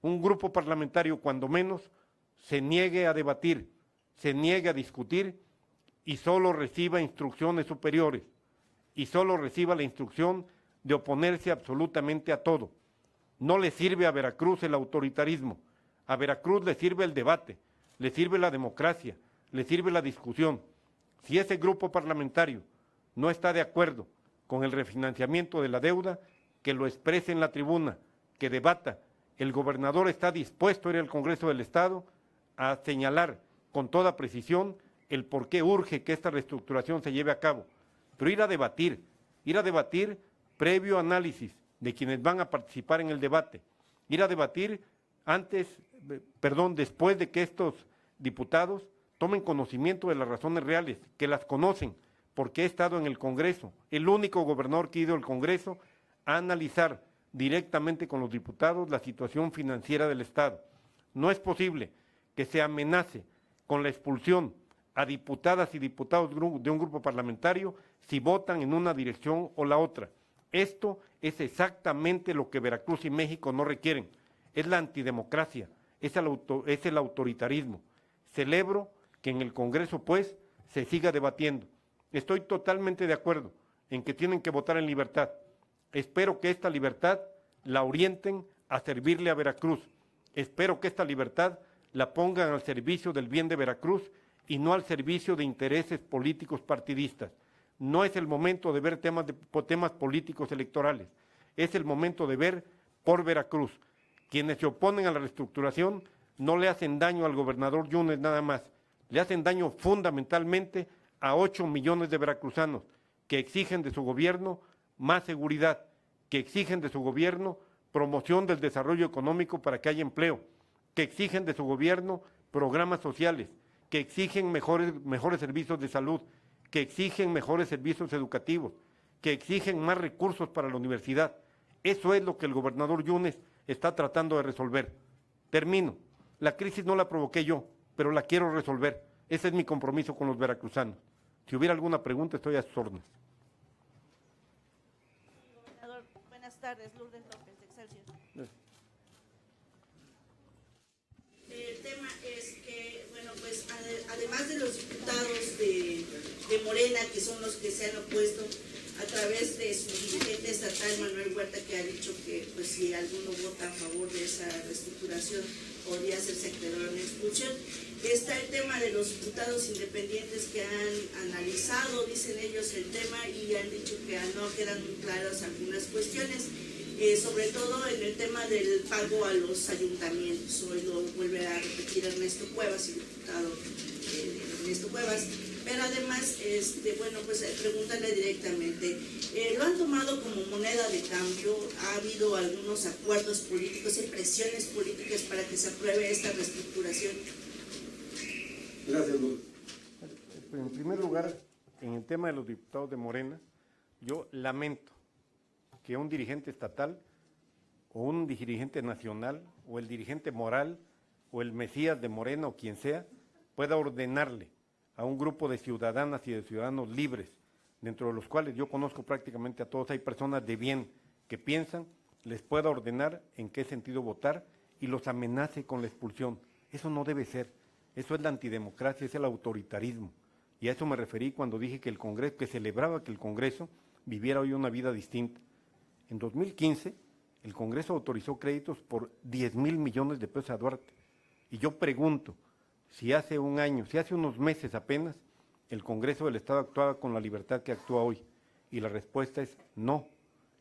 un grupo parlamentario, cuando menos, se niegue a debatir, se niegue a discutir y solo reciba instrucciones superiores y solo reciba la instrucción de oponerse absolutamente a todo. No le sirve a Veracruz el autoritarismo, a Veracruz le sirve el debate, le sirve la democracia, le sirve la discusión. Si ese grupo parlamentario no está de acuerdo con el refinanciamiento de la deuda, que lo exprese en la tribuna, que debata. El gobernador está dispuesto a ir al Congreso del Estado a señalar con toda precisión el por qué urge que esta reestructuración se lleve a cabo. Pero ir a debatir previo análisis de quienes van a participar en el debate, ir a debatir después de que estos diputados tomen conocimiento de las razones reales, que las conocen, porque he estado en el Congreso, el único gobernador que ha ido al Congreso a analizar directamente con los diputados la situación financiera del Estado. No es posible que se amenace con la expulsión a diputadas y diputados de un grupo parlamentario si votan en una dirección o la otra. Esto es exactamente lo que Veracruz y México no requieren. Es la antidemocracia, es el autoritarismo. Celebro que en el Congreso, pues, se siga debatiendo. Estoy totalmente de acuerdo en que tienen que votar en libertad. Espero que esta libertad la orienten a servirle a Veracruz. Espero que esta libertad la pongan al servicio del bien de Veracruz y no al servicio de intereses políticos partidistas. No es el momento de ver temas políticos electorales, es el momento de ver por Veracruz. Quienes se oponen a la reestructuración no le hacen daño al gobernador Yunes nada más, le hacen daño fundamentalmente a 8 millones de veracruzanos que exigen de su gobierno más seguridad, que exigen de su gobierno promoción del desarrollo económico para que haya empleo, que exigen de su gobierno programas sociales, que exigen mejores servicios de salud, que exigen mejores servicios educativos, que exigen más recursos para la universidad. Eso es lo que el gobernador Yunes está tratando de resolver. Termino. La crisis no la provoqué yo, pero la quiero resolver. Ese es mi compromiso con los veracruzanos. Si hubiera alguna pregunta, estoy a sus órdenes. Gobernador, buenas tardes. Lourdes López, de Excelsior. El tema es que, bueno, pues además de los diputados de Morena, que son los que se han opuesto a través de su dirigente estatal, Manuel Huerta, que ha dicho que pues si alguno vota a favor de esa reestructuración, podría hacerse acreedor a una expulsión. Está el tema de los diputados independientes que han analizado, dicen ellos, el tema y han dicho que no quedan muy claras algunas cuestiones. Sobre todo en el tema del pago a los ayuntamientos. Hoy lo vuelve a repetir Ernesto Cuevas, el diputado Ernesto Cuevas, pero además, bueno, pues pregúntale directamente, ¿lo han tomado como moneda de cambio? ¿Ha habido algunos acuerdos políticos y presiones políticas para que se apruebe esta reestructuración? Gracias, Luz. En primer lugar, en el tema de los diputados de Morena, yo lamento que un dirigente estatal o un dirigente nacional o el dirigente moral o el Mesías de Morena o quien sea pueda ordenarle a un grupo de ciudadanas y de ciudadanos libres, dentro de los cuales yo conozco prácticamente a todos, hay personas de bien que piensan, les pueda ordenar en qué sentido votar y los amenace con la expulsión. Eso no debe ser, eso es la antidemocracia, es el autoritarismo. Y a eso me referí cuando dije que el Congreso, que celebraba que el Congreso viviera hoy una vida distinta. En 2015, el Congreso autorizó créditos por 10,000 millones de pesos a Duarte. Y yo pregunto, si hace un año, si hace unos meses apenas, el Congreso del Estado actuaba con la libertad que actúa hoy. Y la respuesta es no.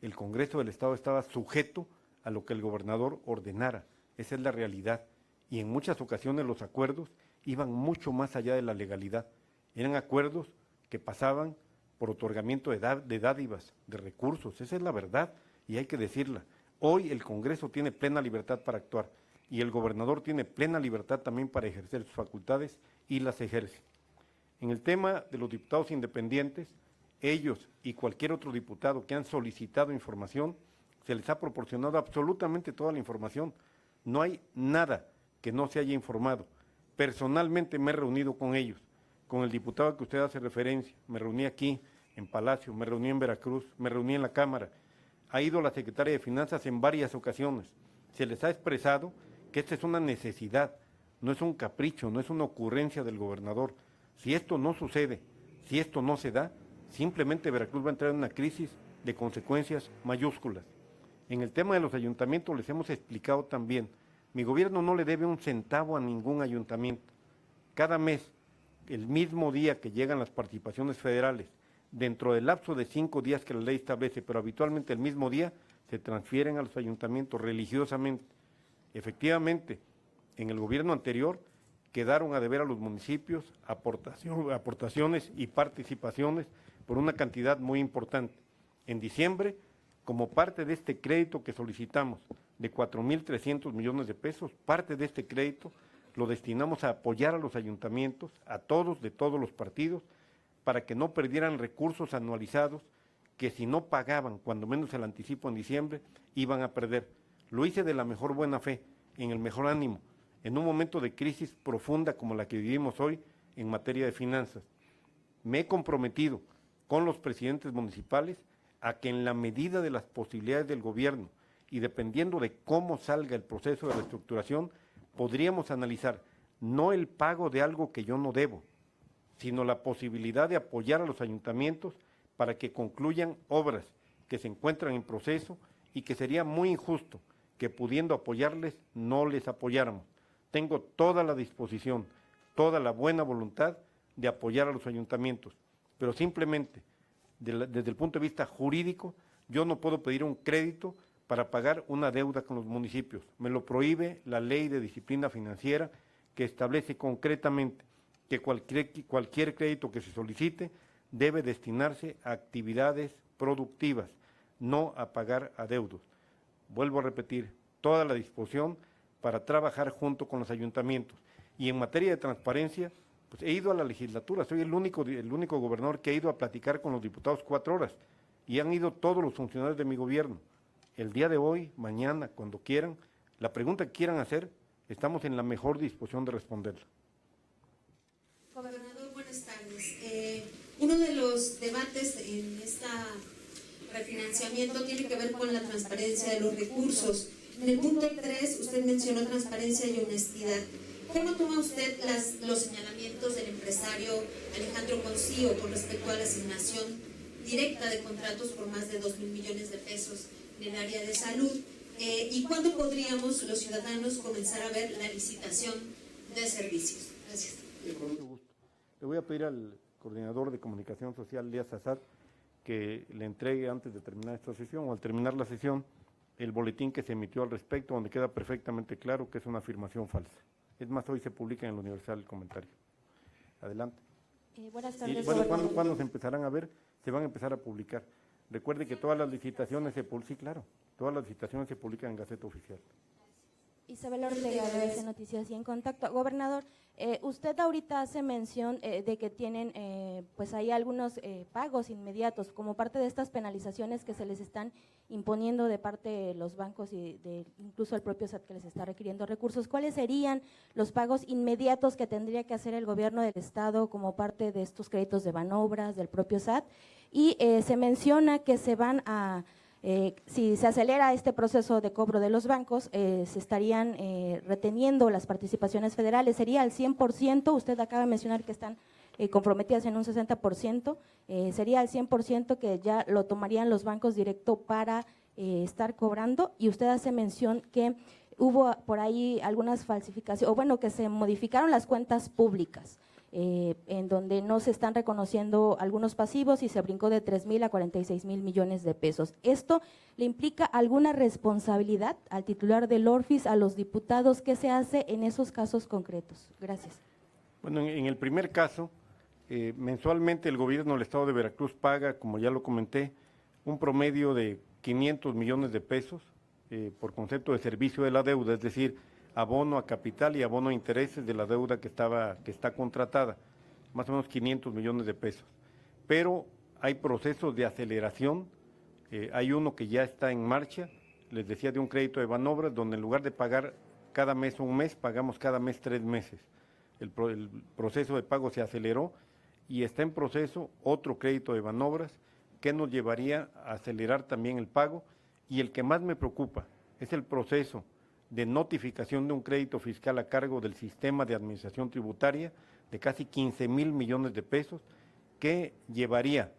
El Congreso del Estado estaba sujeto a lo que el gobernador ordenara. Esa es la realidad. Y en muchas ocasiones los acuerdos iban mucho más allá de la legalidad. Eran acuerdos que pasaban por otorgamiento de dádivas, de recursos. Esa es la verdad y hay que decirla. Hoy el Congreso tiene plena libertad para actuar y el gobernador tiene plena libertad también para ejercer sus facultades y las ejerce. En el tema de los diputados independientes, ellos y cualquier otro diputado que han solicitado información, se les ha proporcionado absolutamente toda la información. No hay nada que no se haya informado. Personalmente me he reunido con ellos, con el diputado que usted hace referencia, me reuní aquí en Palacio, me reuní en Veracruz, me reuní en la Cámara. Ha ido la secretaria de Finanzas en varias ocasiones. Se les ha expresado que esta es una necesidad, no es un capricho, no es una ocurrencia del gobernador. Si esto no sucede, si esto no se da, simplemente Veracruz va a entrar en una crisis de consecuencias mayúsculas. En el tema de los ayuntamientos les hemos explicado también, mi gobierno no le debe un centavo a ningún ayuntamiento. Cada mes, el mismo día que llegan las participaciones federales, dentro del lapso de 5 días que la ley establece, pero habitualmente el mismo día, se transfieren a los ayuntamientos religiosamente. Efectivamente, en el gobierno anterior quedaron a deber a los municipios aportaciones y participaciones por una cantidad muy importante. En diciembre, como parte de este crédito que solicitamos de 4,300 millones de pesos, parte de este crédito lo destinamos a apoyar a los ayuntamientos, a todos, de todos los partidos, para que no perdieran recursos anualizados que si no pagaban, cuando menos el anticipo en diciembre, iban a perder. Lo hice de la mejor buena fe, en el mejor ánimo, en un momento de crisis profunda como la que vivimos hoy en materia de finanzas. Me he comprometido con los presidentes municipales a que en la medida de las posibilidades del gobierno y dependiendo de cómo salga el proceso de reestructuración, podríamos analizar no el pago de algo que yo no debo, sino la posibilidad de apoyar a los ayuntamientos para que concluyan obras que se encuentran en proceso y que sería muy injusto que pudiendo apoyarles no les apoyáramos. Tengo toda la disposición, toda la buena voluntad de apoyar a los ayuntamientos, pero simplemente desde el punto de vista jurídico yo no puedo pedir un crédito para pagar una deuda con los municipios. Me lo prohíbe la Ley de Disciplina Financiera que establece concretamente que cualquier crédito que se solicite debe destinarse a actividades productivas, no a pagar adeudos. vuelvo a repetir, toda la disposición para trabajar junto con los ayuntamientos. Y en materia de transparencia, pues he ido a la legislatura, soy el único gobernador que ha ido a platicar con los diputados 4 horas, y han ido todos los funcionarios de mi gobierno. El día de hoy, mañana, cuando quieran, la pregunta que quieran hacer, estamos en la mejor disposición de responderla. Gobernador, buenas tardes. Uno de los debates en este refinanciamiento tiene que ver con la transparencia de los recursos. En el punto 3, usted mencionó transparencia y honestidad. ¿Cómo toma usted los señalamientos del empresario Alejandro Concío con respecto a la asignación directa de contratos por más de 2.000 millones de pesos en el área de salud? ¿Y cuándo podríamos los ciudadanos comenzar a ver la licitación de servicios? Gracias. Con mucho gusto. Le voy a pedir al coordinador de comunicación social, Elías Azad, que le entregue antes de terminar esta sesión o al terminar la sesión el boletín que se emitió al respecto, donde queda perfectamente claro que es una afirmación falsa. Es más, hoy se publica en el Universal el comentario. Adelante. Buenas tardes. Bueno, ¿cuándo se empezarán a ver? Se van a empezar a publicar. Recuerde que todas las licitaciones se publican, sí, claro, todas las licitaciones se publican en Gaceta Oficial. Isabel Ortega, de ABC Noticias y En Contacto. Gobernador, usted ahorita hace mención de que tienen pues hay algunos pagos inmediatos como parte de estas penalizaciones que se les están imponiendo de parte de los bancos y de incluso el propio SAT que les está requiriendo recursos. ¿Cuáles serían los pagos inmediatos que tendría que hacer el gobierno del estado como parte de estos créditos de Banobras, del propio SAT? Y se menciona que se van a… si se acelera este proceso de cobro de los bancos, se estarían reteniendo las participaciones federales, sería al 100%, usted acaba de mencionar que están comprometidas en un 60%, sería al 100% que ya lo tomarían los bancos directo para estar cobrando, y usted hace mención que hubo por ahí algunas falsificaciones, o bueno, que se modificaron las cuentas públicas. En donde no se están reconociendo algunos pasivos y se brincó de 3.000 a 46.000 millones de pesos. ¿Esto le implica alguna responsabilidad al titular del ORFIS, a los diputados? ¿Qué se hace en esos casos concretos? Gracias. Bueno, en el primer caso, mensualmente el gobierno del estado de Veracruz paga, como ya lo comenté, un promedio de 500 millones de pesos por concepto de servicio de la deuda, es decir, abono a capital y abono a intereses de la deuda que está contratada, más o menos 500 millones de pesos. Pero hay procesos de aceleración, hay uno que ya está en marcha, les decía de un crédito de Banobras, donde en lugar de pagar cada mes un mes, pagamos cada mes 3 meses. El proceso de pago se aceleró y está en proceso otro crédito de Banobras que nos llevaría a acelerar también el pago, y el que más me preocupa es el proceso de notificación de un crédito fiscal a cargo del sistema de administración tributaria de casi 15.000 millones de pesos, que llevaría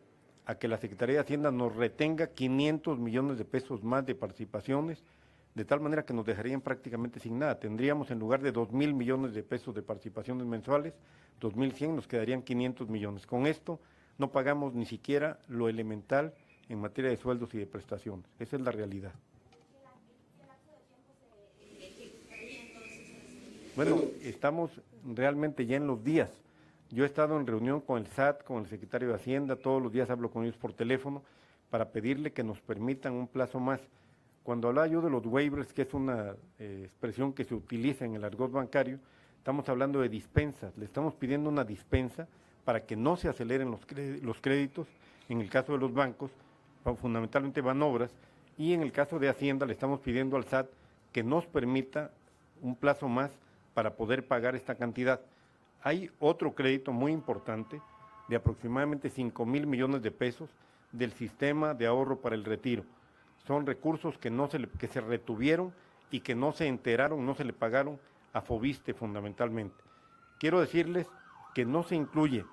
a que la Secretaría de Hacienda nos retenga 500 millones de pesos más de participaciones, de tal manera que nos dejarían prácticamente sin nada. Tendríamos, en lugar de 2.000 millones de pesos de participaciones mensuales, 2.100, nos quedarían 500 millones. Con esto no pagamos ni siquiera lo elemental en materia de sueldos y de prestaciones. Esa es la realidad. Bueno, estamos realmente ya en los días. Yo he estado en reunión con el SAT, con el secretario de Hacienda, todos los días hablo con ellos por teléfono para pedirle que nos permitan un plazo más. Cuando hablaba yo de los waivers, que es una expresión que se utiliza en el argot bancario, estamos hablando de dispensas. Le estamos pidiendo una dispensa para que no se aceleren los créditos, en el caso de los bancos, fundamentalmente Banobras, y en el caso de Hacienda le estamos pidiendo al SAT que nos permita un plazo más para poder pagar esta cantidad. Hay otro crédito muy importante de aproximadamente 5.000 millones de pesos del sistema de ahorro para el retiro. Son recursos que se retuvieron y que no se enteraron, no se le pagaron a Fobiste fundamentalmente. Quiero decirles que no se incluye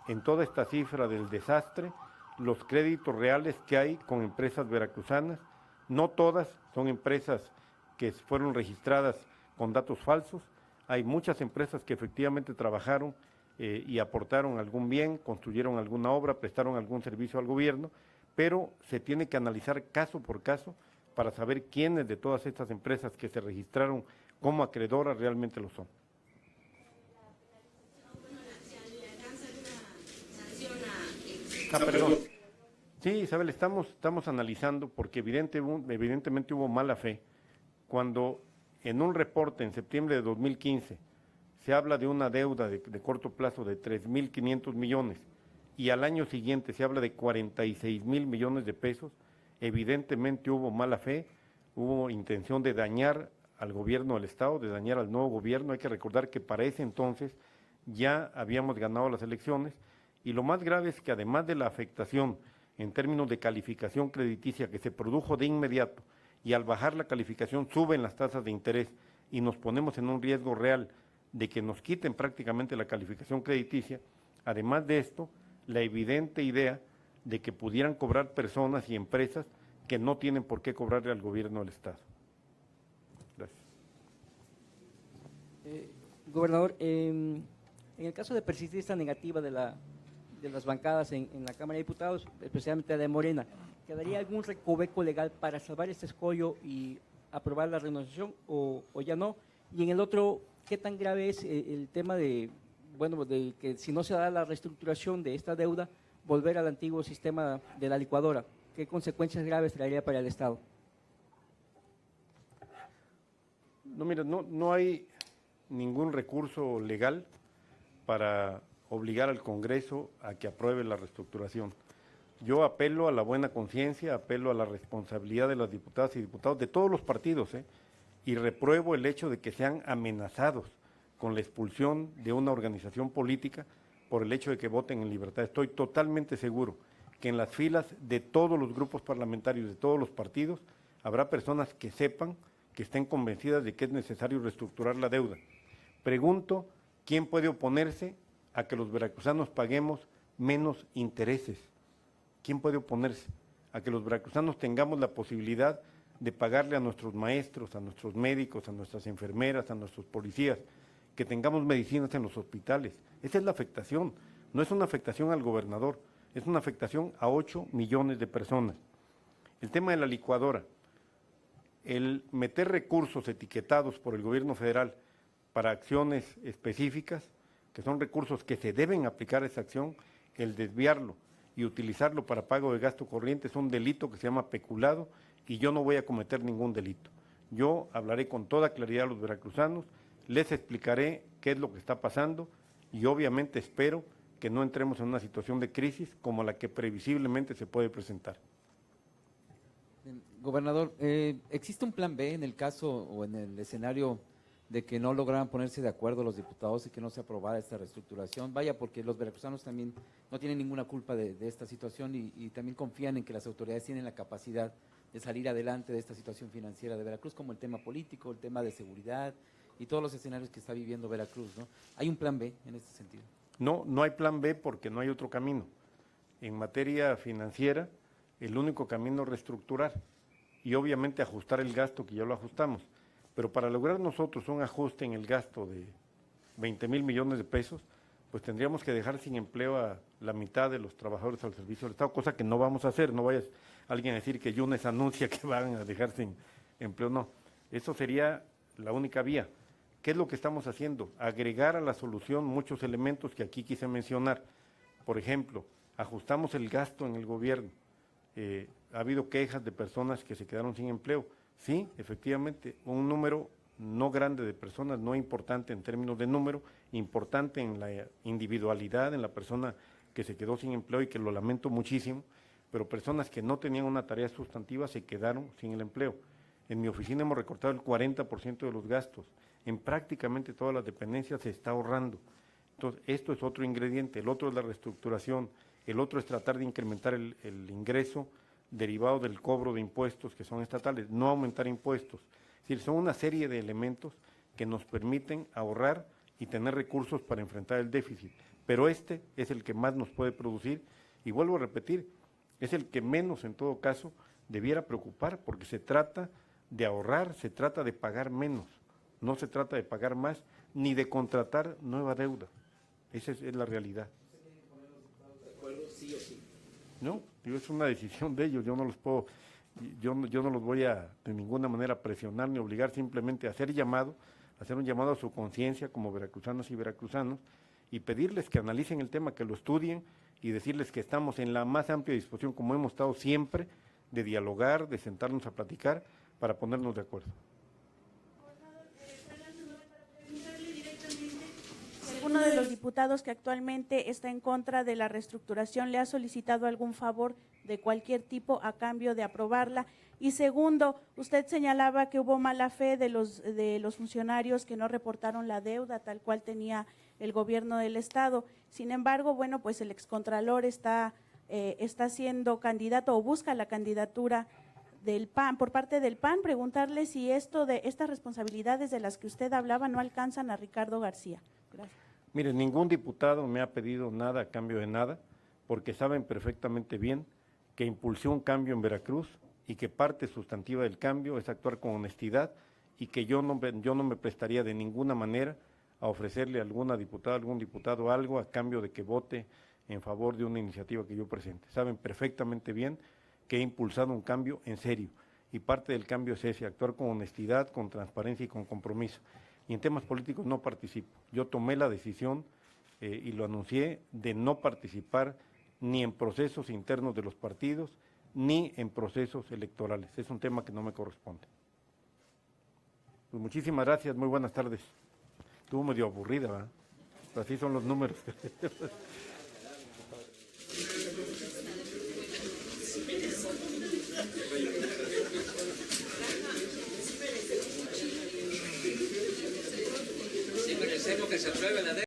en toda esta cifra del desastre los créditos reales que hay con empresas veracruzanas. No todas son empresas que fueron registradas con datos falsos. Hay muchas empresas que efectivamente trabajaron y aportaron algún bien, construyeron alguna obra, prestaron algún servicio al gobierno, pero se tiene que analizar caso por caso para saber quiénes de todas estas empresas que se registraron como acreedoras realmente lo son. Perdón. Sí, Isabel, estamos analizando porque evidentemente hubo mala fe cuando en un reporte en septiembre de 2015 se habla de una deuda de corto plazo de 3.500 millones y al año siguiente se habla de 46.000 millones de pesos, evidentemente hubo mala fe, hubo intención de dañar al gobierno del Estado, de dañar al nuevo gobierno. Hay que recordar que para ese entonces ya habíamos ganado las elecciones y lo más grave es que además de la afectación en términos de calificación crediticia que se produjo de inmediato y al bajar la calificación suben las tasas de interés y nos ponemos en un riesgo real de que nos quiten prácticamente la calificación crediticia, además de esto, la evidente idea de que pudieran cobrar personas y empresas que no tienen por qué cobrarle al gobierno del Estado. Gracias. Gobernador, en el caso de persistir esta negativa de las bancadas en la Cámara de Diputados, especialmente de Morena, ¿quedaría algún recoveco legal para salvar este escollo y aprobar la renegociación o ya no? Y en el otro, ¿qué tan grave es el tema de que si no se da la reestructuración de esta deuda, volver al antiguo sistema de la licuadora? ¿Qué consecuencias graves traería para el Estado? No, mira, no hay ningún recurso legal para obligar al Congreso a que apruebe la reestructuración. Yo apelo a la buena conciencia, apelo a la responsabilidad de las diputadas y diputados de todos los partidos, y repruebo el hecho de que sean amenazados con la expulsión de una organización política por el hecho de que voten en libertad. Estoy totalmente seguro que en las filas de todos los grupos parlamentarios, de todos los partidos, habrá personas que sepan, que estén convencidas de que es necesario reestructurar la deuda. Pregunto, ¿quién puede oponerse a que los veracruzanos paguemos menos intereses? ¿Quién puede oponerse a que los veracruzanos tengamos la posibilidad de pagarle a nuestros maestros, a nuestros médicos, a nuestras enfermeras, a nuestros policías, que tengamos medicinas en los hospitales? Esa es la afectación, no es una afectación al gobernador, es una afectación a 8 millones de personas. El tema de la licuadora, el meter recursos etiquetados por el gobierno federal para acciones específicas, que son recursos que se deben aplicar a esa acción, el desviarlo y utilizarlo para pago de gasto corriente es un delito que se llama peculado y yo no voy a cometer ningún delito. Yo hablaré con toda claridad a los veracruzanos, les explicaré qué es lo que está pasando y obviamente espero que no entremos en una situación de crisis como la que previsiblemente se puede presentar. Gobernador, ¿existe un plan B en el caso o en el escenario de que no lograran ponerse de acuerdo los diputados y que no se aprobara esta reestructuración? Vaya, porque los veracruzanos también no tienen ninguna culpa de esta situación y también confían en que las autoridades tienen la capacidad de salir adelante de esta situación financiera de Veracruz, como el tema político, el tema de seguridad y todos los escenarios que está viviendo Veracruz, ¿no? ¿Hay un plan B en este sentido? No hay plan B porque no hay otro camino. En materia financiera, el único camino es reestructurar y obviamente ajustar el gasto, que ya lo ajustamos. Pero para lograr nosotros un ajuste en el gasto de 20,000 millones de pesos, pues tendríamos que dejar sin empleo a la mitad de los trabajadores al servicio del Estado, cosa que no vamos a hacer. No vaya alguien a decir que Yunes anuncia que van a dejar sin empleo, no. Eso sería la única vía. ¿Qué es lo que estamos haciendo? Agregar a la solución muchos elementos que aquí quise mencionar. Por ejemplo, ajustamos el gasto en el gobierno. Ha habido quejas de personas que se quedaron sin empleo. Sí, efectivamente, un número no grande de personas, no importante en términos de número, importante en la individualidad, en la persona que se quedó sin empleo y que lo lamento muchísimo, pero personas que no tenían una tarea sustantiva se quedaron sin el empleo. En mi oficina hemos recortado el 40% de los gastos, en prácticamente todas las dependencias se está ahorrando. Entonces, esto es otro ingrediente, el otro es la reestructuración, el otro es tratar de incrementar el ingreso derivado del cobro de impuestos que son estatales, no aumentar impuestos. Es decir, son una serie de elementos que nos permiten ahorrar y tener recursos para enfrentar el déficit. Pero este es el que más nos puede producir, y vuelvo a repetir, es el que menos en todo caso debiera preocupar, porque se trata de ahorrar, se trata de pagar menos, no se trata de pagar más, ni de contratar nueva deuda. Esa es la realidad. ¿Sí o sí? No, es una decisión de ellos, yo no los puedo, yo no los voy a de ninguna manera presionar ni obligar, simplemente a hacer un llamado a su conciencia como veracruzanos y veracruzanos, y pedirles que analicen el tema, que lo estudien y decirles que estamos en la más amplia disposición, como hemos estado siempre, de dialogar, de sentarnos a platicar para ponernos de acuerdo. ¿Alguno de los diputados que actualmente está en contra de la reestructuración le ha solicitado algún favor de cualquier tipo a cambio de aprobarla? Y segundo, usted señalaba que hubo mala fe de los funcionarios que no reportaron la deuda tal cual tenía el gobierno del Estado. Sin embargo, bueno, pues el excontralor está siendo candidato o busca la candidatura del PAN, por parte del PAN, preguntarle si estas responsabilidades de las que usted hablaba no alcanzan a Ricardo García. Gracias. Mire, ningún diputado me ha pedido nada a cambio de nada, porque saben perfectamente bien que impulsé un cambio en Veracruz y que parte sustantiva del cambio es actuar con honestidad y que yo no me prestaría de ninguna manera a ofrecerle a alguna diputada, algún diputado algo a cambio de que vote en favor de una iniciativa que yo presente. Saben perfectamente bien que he impulsado un cambio en serio y parte del cambio es ese, actuar con honestidad, con transparencia y con compromiso. Y en temas políticos no participo. Yo tomé la decisión y lo anuncié de no participar ni en procesos internos de los partidos, ni en procesos electorales. Es un tema que no me corresponde. Pues muchísimas gracias, muy buenas tardes. Estuvo medio aburrida, ¿verdad? Pero así son los números. Sí, merecemos que se apruebe la